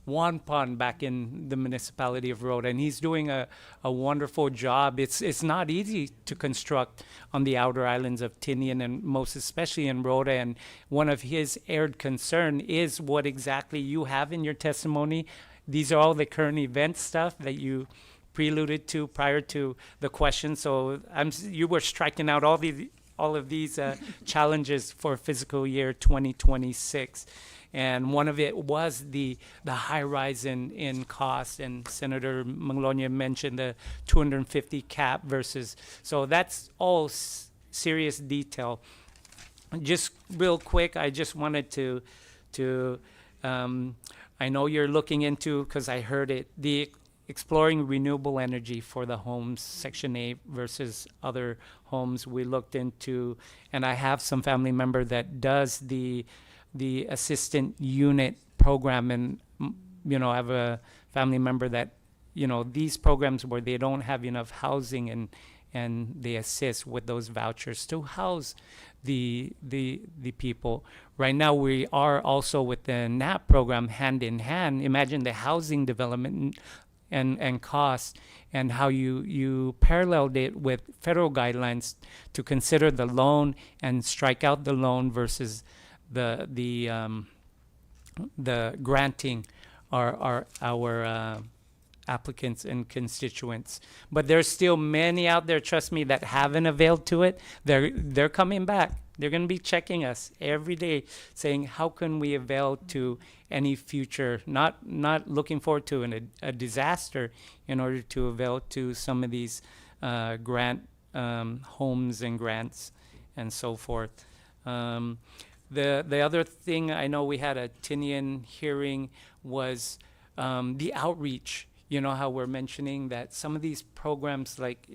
Juan Pond back in the municipality of Rhoda, and he's doing a wonderful job. It's not easy to construct on the outer islands of Tinian, and most especially in Rhoda. And one of his aired concern is what exactly you have in your testimony. These are all the current event stuff that you preluded to prior to the question. So you were striking out all of these challenges for fiscal year 2026. And one of it was the high rise in cost, and Senator Manglonia mentioned the 250 cap versus, so that's all serious detail. Just real quick, I just wanted to I know you're looking into, because I heard it, the exploring renewable energy for the homes, Section 8 versus other homes. We looked into, and I have some family member that does the assistant unit program, and you know, I have a family member that, you know, these programs where they don't have enough housing, and they assist with those vouchers to house the people. Right now we are also with the NAP program hand in hand. Imagine the housing development and cost, and how you paralleled it with federal guidelines to consider the loan and strike out the loan versus the granting our applicants and constituents. But there's still many out there, trust me, that haven't availed to it. They're coming back. They're going to be checking us every day, saying, how can we avail to any future, not looking forward to a disaster, in order to avail to some of these grant homes and grants and so forth. The other thing, I know we had a Tinian hearing, was the outreach. You know how we're mentioning that some of these programs, like,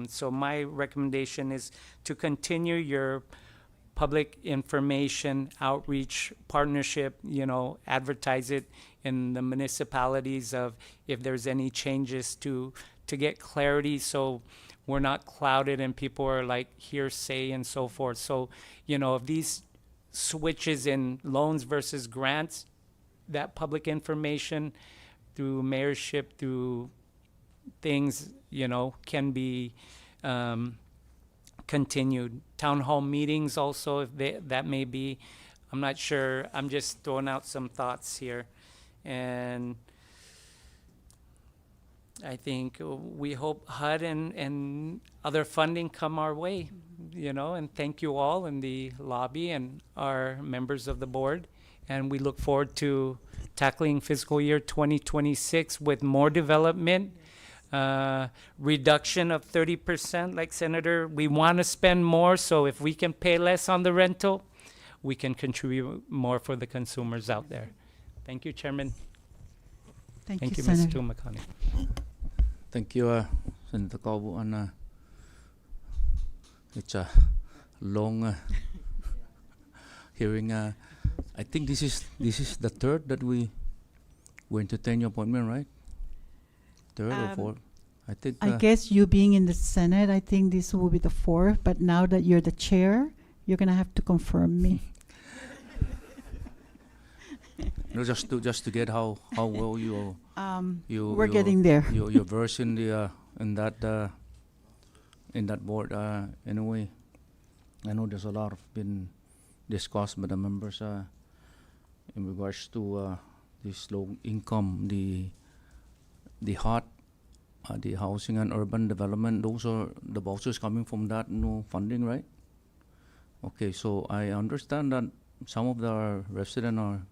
so my recommendation is to continue your public information outreach partnership, you know, advertise it in the municipalities of if there's any changes to get clarity, so we're not clouded and people are like hearsay and so forth. So, you know, if these switches in loans versus grants, that public information through mayorship, through things, you know, can be continued. Town hall meetings also, if that may be, I'm not sure. I'm just throwing out some thoughts here. And I think we hope HUD and other funding come our way, you know, and thank you all in the lobby and our members of the board. And we look forward to tackling fiscal year 2026 with more development, reduction of 30%, like Senator, we want to spend more, so if we can pay less on the rental, we can contribute more for the consumers out there. Thank you, Chairman. Thank you, Ms. Senator. Tumakani. Thank you, Senator Kobu. And it's a long hearing. I think this is the third that we entertain your appointment, right? Third or fourth? I think. I guess you being in the Senate, I think this will be the fourth. But now that you're the chair, you're gonna have to confirm me. No, just to get how well you We're getting there. Your verse in the in that board. Anyway, I know there's a lot of been discussed by the members in regards to this low income, the HOT, the housing and urban development. Those are the vouchers coming from that new funding, right? Okay, so I understand that some of the residents are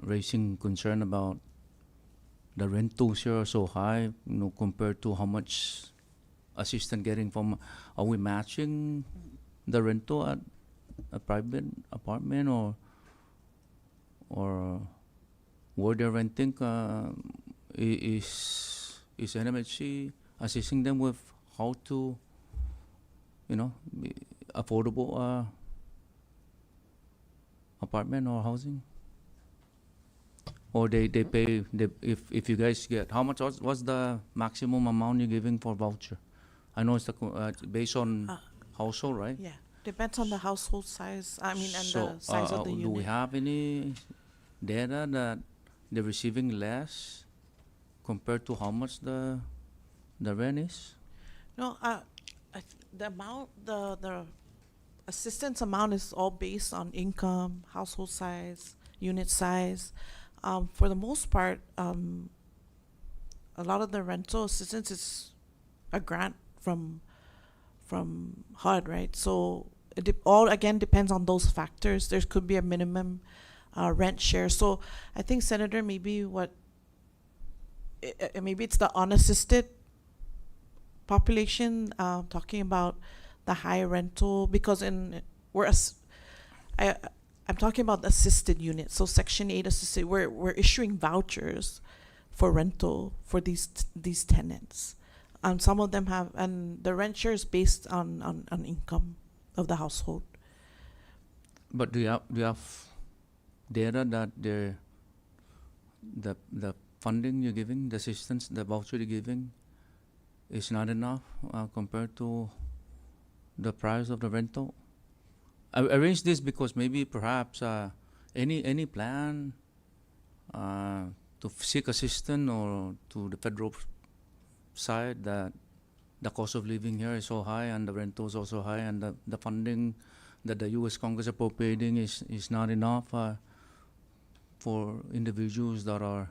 raising concern about the rentals here are so high, you know, compared to how much assistance getting from. Are we matching the rental at a private apartment, or where they're renting? Is NMHC assisting them with how to, you know, affordable apartment or housing? Or they pay, if you guys get, how much what's the maximum amount you're giving for voucher? I know it's based on household, right? Yeah, depends on the household size. I mean, and So, the size of the unit. do we have any data that they're receiving less compared to how much the rent is? No, the amount, the assistance amount is all based on income, household size, unit size. For the most part, a lot of the rental assistance is a grant from HUD, right? So it all again depends on those factors. There could be a minimum rent share. So I think, Senator, maybe maybe it's the unassisted population, talking about the high rental, because I'm talking about the assisted units. So Section 8 assisted, we're issuing vouchers for rental for these tenants. Some of them have, and the rent share is based on income of the household. But do you have data that the funding you're giving, the assistance, the voucher you're giving, is not enough compared to the price of the rental? I arranged this because maybe perhaps any plan to seek assistance or to the federal side that the cost of living here is so high and the rental is also high, and the funding that the U.S. Congress appropriating is not enough for individuals that are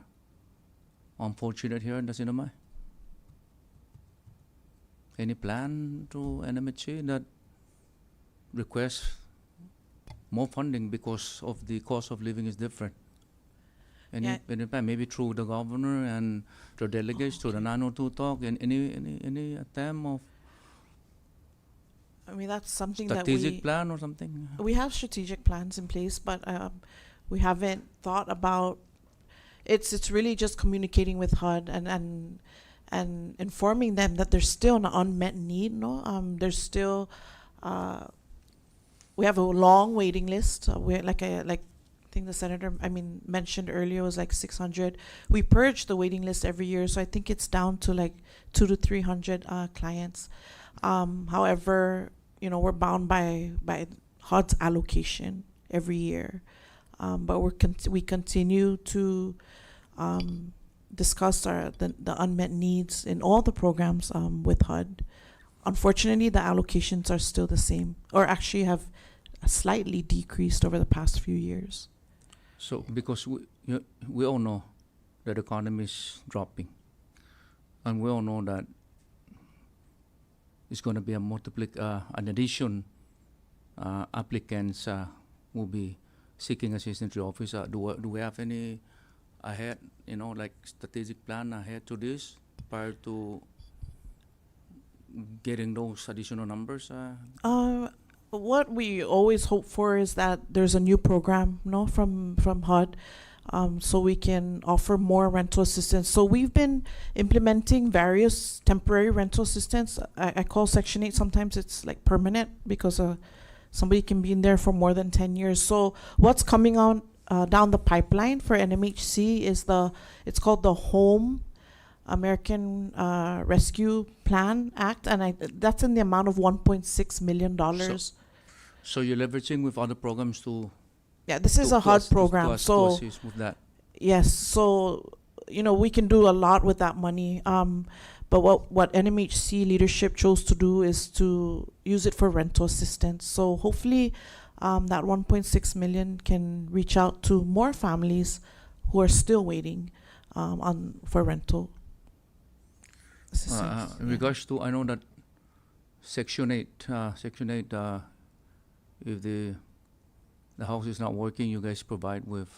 unfortunate here in the Sinamay? Any plan to NMHC that request more funding because of the cost of living is different. Yeah. Maybe through the governor and the delegates to the 902 talk and any attempt of I mean, that's something strategic plan or something. we have strategic plans in place, but we haven't thought about. It's really just communicating with HUD and informing them that there's still an unmet need. No, there's still we have a long waiting list. We're like I think the senator mentioned earlier was like 600. We purge the waiting list every year, so I think it's down to like 200 to 300 clients. However, we're bound by HUD's allocation every year, but we continue to discuss the unmet needs in all the programs with HUD. Unfortunately, the allocations are still the same, or actually have slightly decreased over the past few years. So because we all know that the economy is dropping, and we all know that it's going to be an addition applicants will be seeking assistance to the office. Do we have any ahead, like strategic plan ahead to this prior to getting those additional numbers? What we always hope for is that there's a new program, from HUD, so we can offer more rental assistance. So we've been implementing various temporary rental assistance. I call Section 8, sometimes it's like permanent because somebody can be in there for more than 10 years. So what's coming on down the pipeline for NMHC is it's called the Home American Rescue Plan Act, and that's in the amount of $1.6 million. So you're leveraging with other programs to. Yeah, this is a HUD program. To assist with that. Yes, so we can do a lot with that money. But what NMHC leadership chose to do is to use it for rental assistance. So hopefully, that 1.6 million can reach out to more families who are still waiting for rental assistance. In regards to, I know that Section 8, if the house is not working, you guys provide with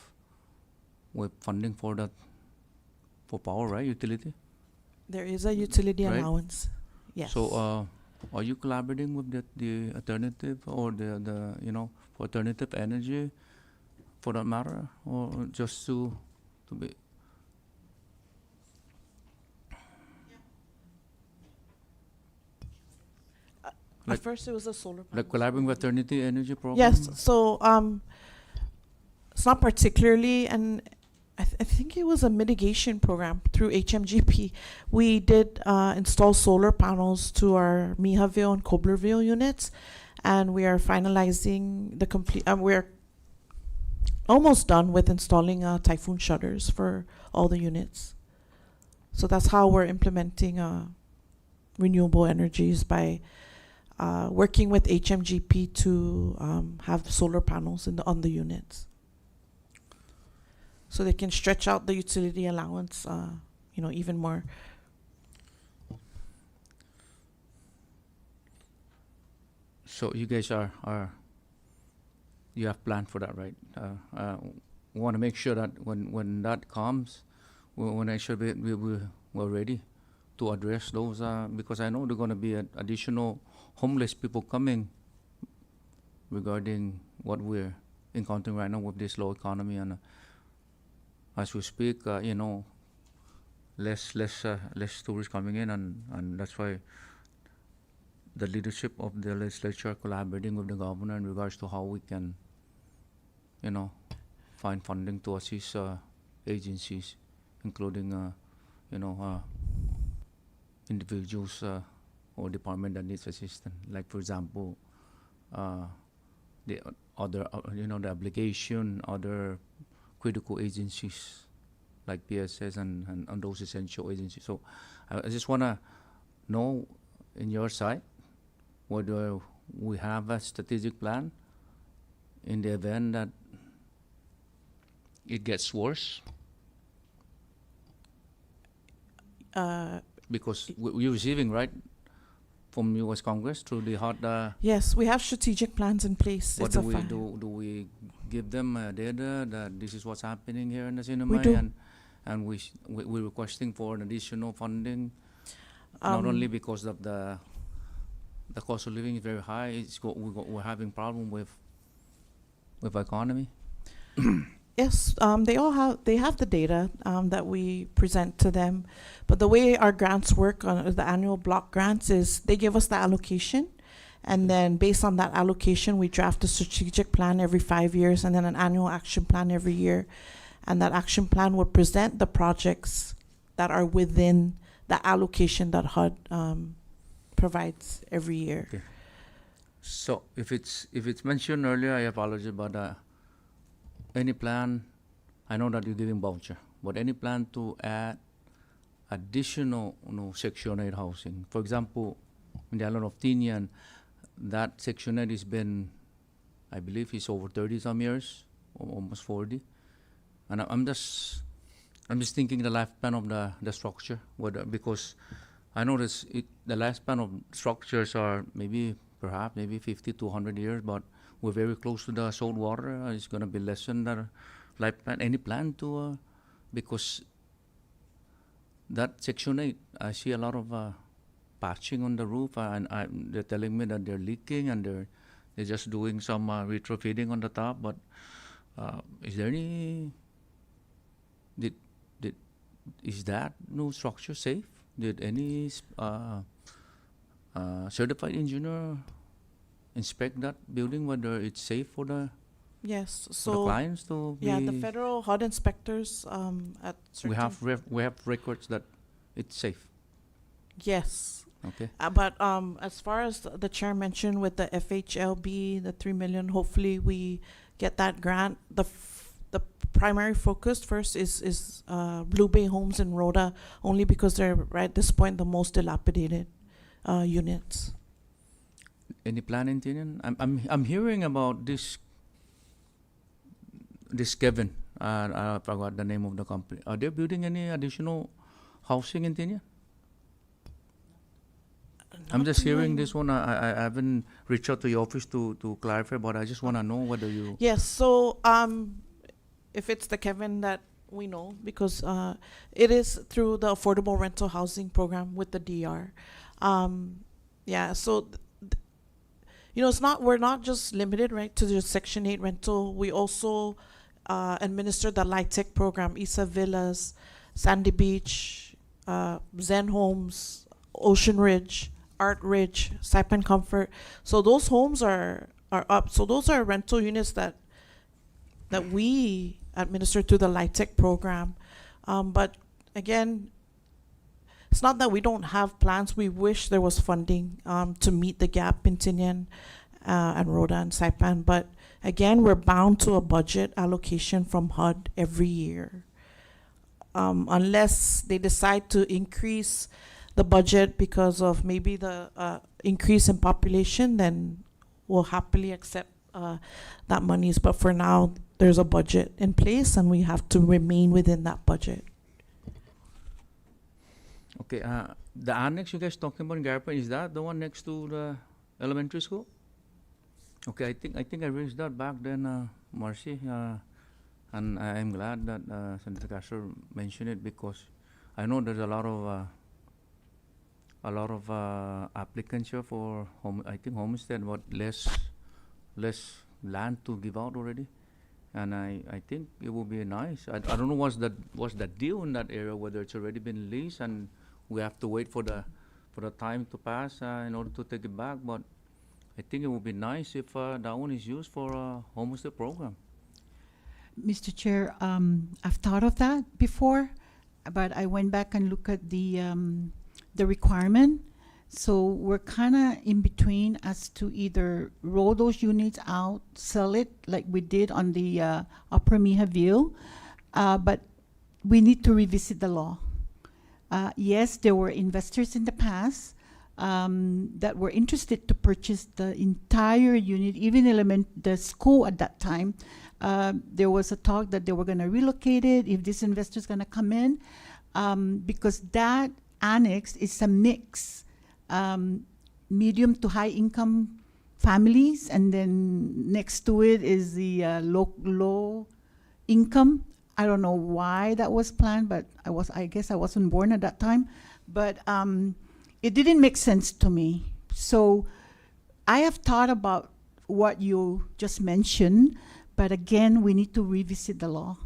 funding for that, for power, right? Utility. There is a utility Right. allowance. Yes. So, are you collaborating with the alternative or the for alternative energy, for that matter, or just to be? At first, it was a solar. Like collaborating with alternative energy program? Yes. So it's not particularly, and I think it was a mitigation program through HMGP. We did install solar panels to our Mihaville and Coblerville units, and we are finalizing the complete. We're almost done with installing typhoon shutters for all the units. So that's how we're implementing renewable energies, by working with HMGP to have solar panels on the units, so they can stretch out the utility allowance, even more. So you guys you have planned for that, right? We want to make sure that when that comes, when I should be we're ready to address those, because I know there are going to be additional homeless people coming regarding what we're encountering right now with this low economy, and as we speak, less tourists coming in, and that's why the leadership of the legislature are collaborating with the governor in regards to how we can, find funding to assist agencies, including, individuals or department that needs assistance. Like, for example, the other, the obligation, other critical agencies like PSS and those essential agencies. So I just want to know, in your side, whether we have a strategic plan in the event that it gets worse. Because we're receiving, right, from U.S. Congress through the HUD? Yes, we have strategic plans in place. What It's do a we fi- do? Do we give them data that this is what's happening here in the cinema? We do. And we're requesting for an additional funding, not only because of the cost of living is very high. We're having problem with economy. Yes, they have the data that we present to them, but the way our grants work on the annual block grants is they give us the allocation, and then based on that allocation, we draft a strategic plan every 5 years, and then an annual action plan every year, and that action plan would present the projects that are within the allocation that HUD provides every year. Okay. So if it's mentioned earlier, I apologize, but any plan, I know that you're giving voucher, but any plan to add additional Section 8 housing? For example, in the island of Tinian, that Section 8 has been, I believe it's over 30 some years, almost 40. And I'm just thinking the lifespan of the structure, because I notice the lifespan of structures are perhaps 50 to 100 years, but we're very close to the salt water. It's going to be less than the lifespan. Any plan to, because that Section 8, I see a lot of patching on the roof, and they're telling me that they're leaking, and they're just doing some retrofitting on the top. But is there any? Is that new structure safe? Did any certified engineer inspect that building, whether it's safe for the Yes, for the clients to be? yeah, the federal HUD inspectors at certain we have records that it's safe. Yes. Okay. But as far as the chair mentioned with the FHLB, the 3 million, hopefully we get that grant. The primary focus first is Blue Bay Homes in Rhoda, only because they're right at this point the most dilapidated units. Any plan in Tinian? I'm hearing about this Kevin. I forgot the name of the company. Are they building any additional housing in Tinian? I'm just hearing this one. I haven't reached out to your office to clarify, but I just want to know whether you. Yes. So if it's the Kevin that we know, because it is through the affordable rental housing program with the DR. Yeah. So. We're not just limited, right, to the Section 8 rental. We also administer the LIHTC program, Isa Villas, Sandy Beach, Zen Homes, Ocean Ridge, Art Ridge, Saipan Comfort. So those homes are up. So those are rental units that we administer through the LIHTC program. But again, it's not that we don't have plans. We wish there was funding to meet the gap in Tinian and Rhoda and Saipan. But again, we're bound to a budget allocation from HUD every year. Unless they decide to increase the budget because of maybe the increase in population, then we'll happily accept that monies. But for now, there's a budget in place and we have to remain within that budget. Okay, the annex you guys talking about in Garapan, is that the one next to the elementary school? Okay, I think I raised that back then, Marcy, and I'm glad that Senator Castro mentioned it, because I know there's a lot of applicants here for homestead, but less land to give out already, and I think it would be nice. I don't know what's the deal in that area, whether it's already been leased and we have to wait for the time to pass in order to take it back. But I think it would be nice if that one is used for a homestead program. Mr. Chair, I've thought of that before, but I went back and looked at the requirement. So we're kind of in between as to either roll those units out, sell it like we did on the Upper Miha View, but we need to revisit the law. Yes, there were investors in the past that were interested to purchase the entire unit, even the school at that time. There was a talk that they were going to relocate it if this investor is going to come in, because that annex is a mix. medium to high income families, and then next to it is the low income. I don't know why that was planned, but I guess I wasn't born at that time. But it didn't make sense to me. So I have thought about what you just mentioned, but again, we need to revisit the law.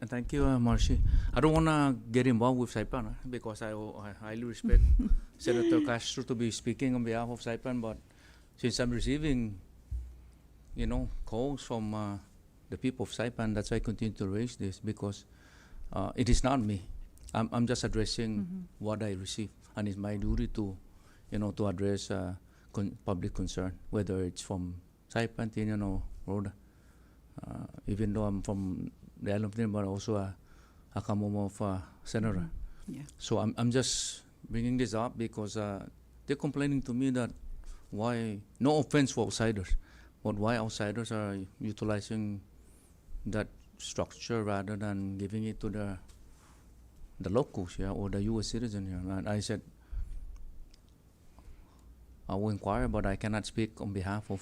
Thank you, Marcy. I don't want to get involved with Saipan because I highly respect Senator Castro to be speaking on behalf of Saipan, but since I'm receiving, calls from the people of Saipan, that's why I continue to raise this, because it is not me. I'm just addressing what I receive, and it's my duty to, to address public concern, whether it's from Saipan, Tinian, or Rhoda. Even though I'm from the island of Tinian, but also a Kamomo of Senator. Yeah. So I'm just bringing this up because they're complaining to me that why, no offense for outsiders, but why outsiders are utilizing that structure rather than giving it to the locals, or the U.S. citizen here. And I said, I will inquire, but I cannot speak on behalf of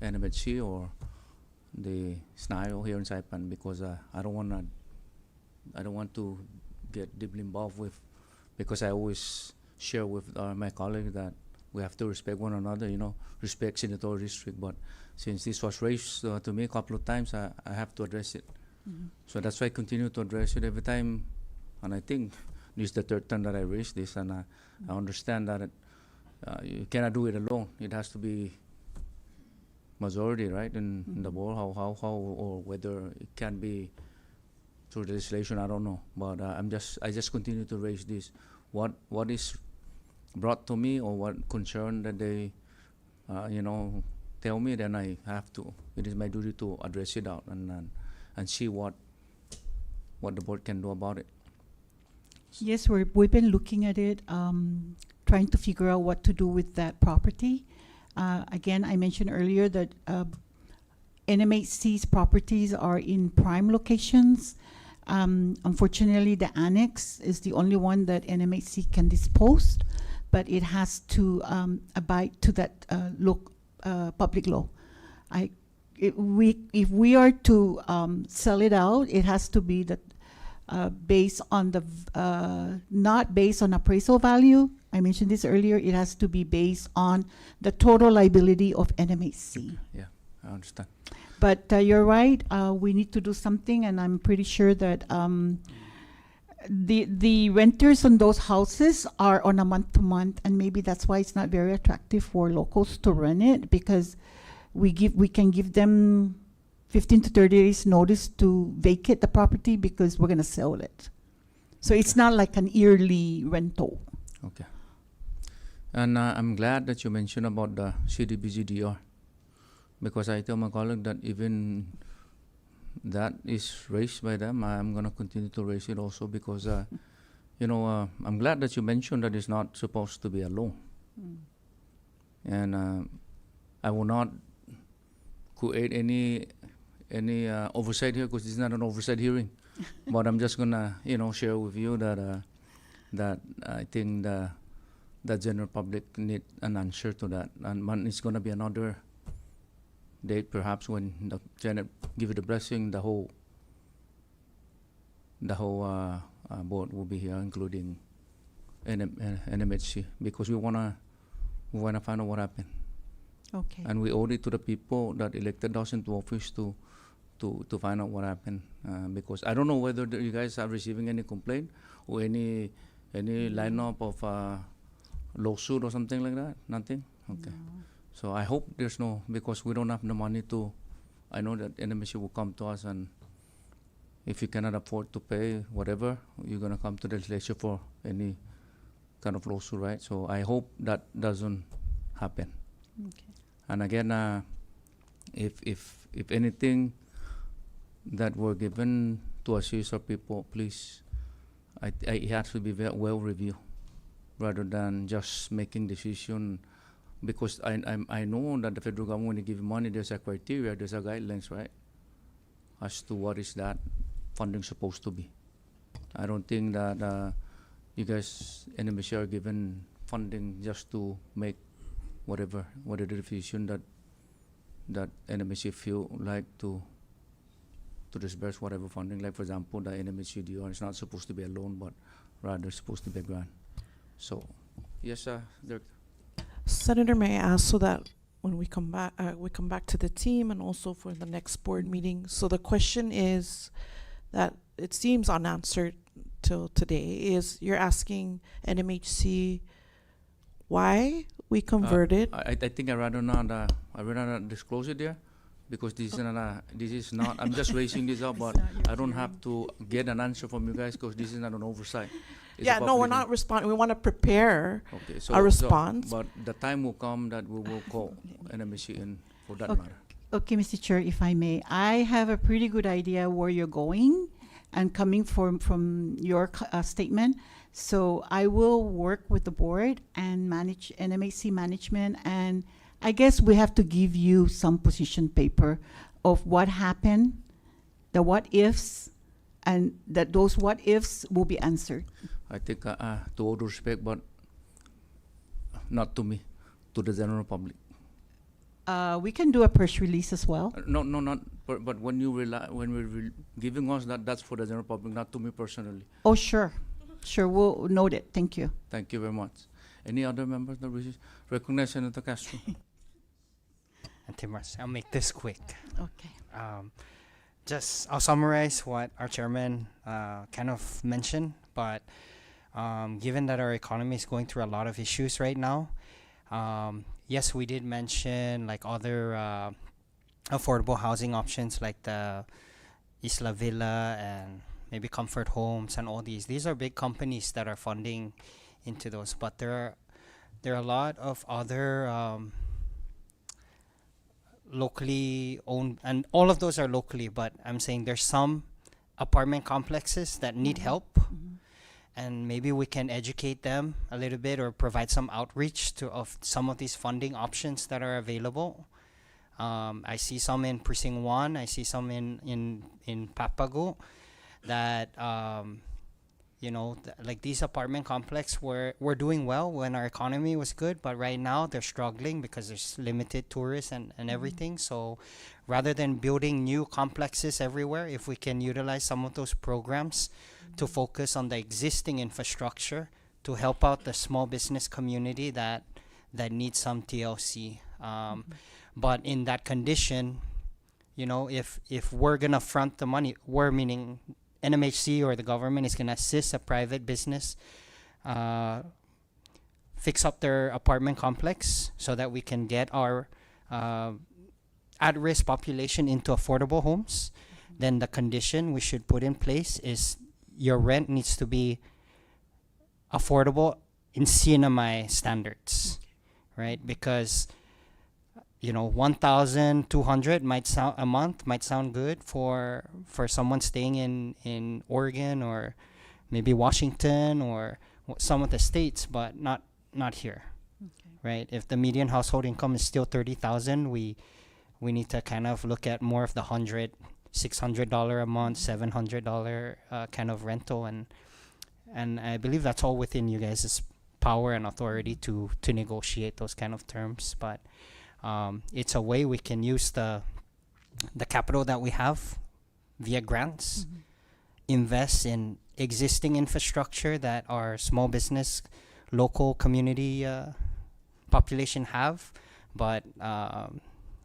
NMHC or the SNIO here in Saipan, because I don't want to get deeply involved with, because I always share with my colleagues that we have to respect one another, respect senatorial district. But since this was raised to me a couple of times, I have to address it. So that's why I continue to address it every time. And I think this is the third time that I raised this, and I understand that you cannot do it alone. It has to be majority, right, in the board. How or whether it can be through legislation, I don't know. But I just continue to raise this. What is brought to me, or what concern that they, tell me, then I have to. It is my duty to address it out and see what the board can do about it. Yes, we've been looking at it, trying to figure out what to do with that property. Again, I mentioned earlier that NMHC's properties are in prime locations. Unfortunately, the annex is the only one that NMHC can dispose, but it has to abide to that public law. If we are to sell it out, it has to be that based on not based on appraisal value. I mentioned this earlier. It has to be based on the total liability of NMHC. Yeah, I understand. But you're right. We need to do something, and I'm pretty sure that the renters on those houses are on a month-to-month, and maybe that's why it's not very attractive for locals to rent it, because we can give them 15 to 30 days notice to vacate the property because we're going to sell it. So it's not like an yearly rental. Okay. And I'm glad that you mentioned about the CDBGDR, because I tell my colleague that even that is raised by them, I'm going to continue to raise it also, because, I'm glad that you mentioned that it's not supposed to be a loan. And I will not create any oversight here, because this is not an oversight hearing. But I'm just going to, share with you that I think the general public need an answer to that. And it's going to be another date, perhaps, when the Senate give it a blessing. The whole board will be here, including NMHC, because we wanna find out what happened. Okay. And we owe it to the people that elected us into office to find out what happened. Because I don't know whether you guys are receiving any complaint or any lineup of lawsuit or something like that. Nothing. Okay. No. So I hope there's no, because we don't have the money to. I know that NMC will come to us, and if you cannot afford to pay whatever, you're gonna come to the legislature for any kind of lawsuit, right? So I hope that doesn't happen. Okay. And again, if anything that were given to assist our people, please, it has to be very well reviewed, rather than just making decision. Because I know that the federal government, when they give money, there's a criteria, there's a guidelines, right, as to what is that funding supposed to be. I don't think that you guys, NMC, are given funding just to make whatever decision that NMC feel like to disperse whatever funding. Like for example, the NMC DO is not supposed to be a loan, but rather supposed to be a grant. So, yes, Director. Senator, may I ask so that when we come back to the team and also for the next board meeting. So the question is that it seems unanswered till today is you're asking NMHC why we converted. I think I rather not disclose it there, because this is not. I'm just raising this up, but I don't have to get an answer from you guys because this is not an oversight. It's Yeah, a no, we're public not responding. We want to prepare Okay, a response. but the time will come that we will call NMC in for that Okay. matter. Okay, Mr. Chair, if I may, I have a pretty good idea where you're going and coming from your statement. So I will work with the board and manage NMHC management, and I guess we have to give you some position paper of what happened, the what ifs, and that those what ifs will be answered. I think to all due respect, but not to me, to the general public. We can do a press release as well. No, not. But when we're giving us that's for the general public, not to me personally. Oh, sure. Sure, we'll note it. Thank you. Thank you very much. Any other members that wishes? Recognize Senator Castro. And Tim Russ, I'll make this quick. Okay. I'll summarize what our chairman kind of mentioned, but given that our economy is going through a lot of issues right now, yes, we did mention like other affordable housing options like the Isla Villa and maybe Comfort Homes and all these. These are big companies that are funding into those, but there are a lot of other locally owned, and all of those are locally, but I'm saying there's some apartment complexes that need help, and maybe we can educate them a little bit or provide some outreach of some of these funding options that are available. I see some in Precinct 1, I see some in Papago that like these apartment complex were doing well when our economy was good, but right now they're struggling because there's limited tourists and everything. So rather than building new complexes everywhere, if we can utilize some of those programs to focus on the existing infrastructure to help out the small business community that needs some TLC. But in that condition, if we're gonna front the money, we're meaning NMHC or the government is gonna assist a private business fix up their apartment complex so that we can get our at-risk population into affordable homes, then the condition we should put in place is your rent needs to be affordable in CNMI standards, right? Because 1,200 might sound a month might sound good for someone staying in Oregon or maybe Washington or some of the states, but not here, right? If the median household income is still 30,000, we need to kind of look at more of the $600 a month, $700 kind of rental, and I believe that's all within you guys' power and authority to negotiate those kind of terms, but. It's a way we can use the capital that we have via grants, invest in existing infrastructure that our small business, local community population have, but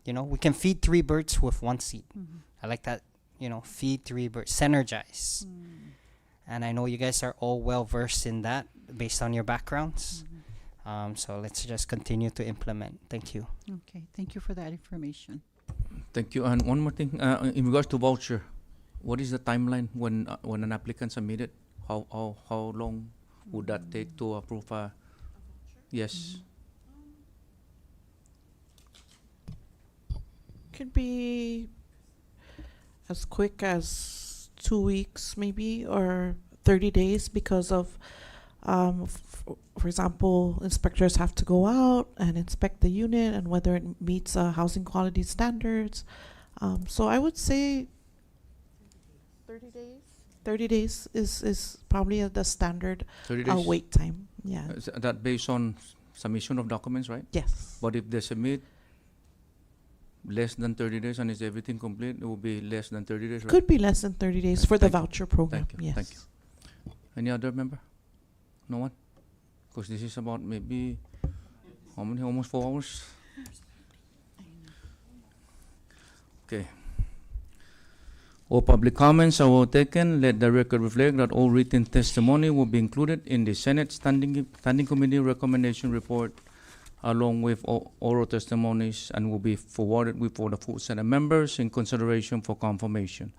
we can feed 3 birds with 1 seed. I like that, feed 3 birds, synergize. And I know you guys are all well versed in that based on your backgrounds. So let's just continue to implement. Thank you. Okay, thank you for that information. Thank you. And one more thing, in regards to voucher, what is the timeline when an applicant submitted? How long would that take to approve a? Yes. Could be as quick as 2 weeks, maybe, or 30 days, because of. For example, inspectors have to go out and inspect the unit and whether it meets housing quality standards. So I would say 30 days. 30 days is probably the standard 30 days? wait time. Yeah. Is that based on submission of documents, right? Yes. But if they submit less than 30 days and is everything complete, it will be less than 30 days, right? Could be less than 30 days Right, for the thank you. voucher program. Thank you. Yes. Thank you. Any other member? No one? Because this is about maybe how many? Almost 4 hours. Okay. All public comments are taken. Let the record reflect that all written testimony will be included in the Senate Standing Committee recommendation report, along with oral testimonies, and will be forwarded before the full Senate members in consideration for confirmation.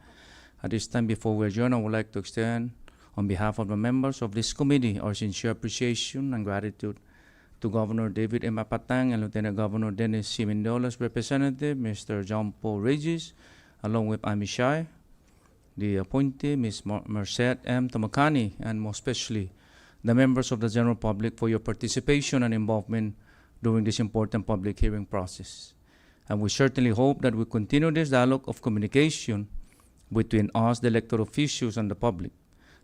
At this time, before we adjourn, I would like to extend, on behalf of the members of this committee, our sincere appreciation and gratitude to Governor David M. Apatang and Lieutenant Governor Dennis C. Mendola's representative, Mr. John Paul Regis, along with Amy Shai, the appointee, Ms. Merced M. Tomakani, and most especially the members of the general public for your participation and involvement during this important public hearing process. And we certainly hope that we continue this dialogue of communication between us, the elected officials, and the public,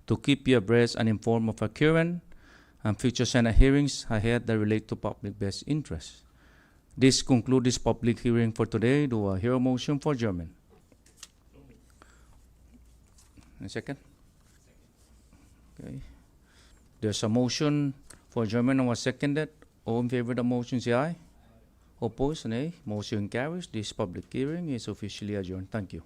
to keep you abreast and informed of our current and future Senate hearings ahead that relate to public best interests. This concludes this public hearing for today. Do I hear a motion for adjournment? A second? Okay. There's a motion for adjournment and was seconded. All in favor of the motion, say aye. Opposed, nay. Motion carries. This public hearing is officially adjourned. Thank you.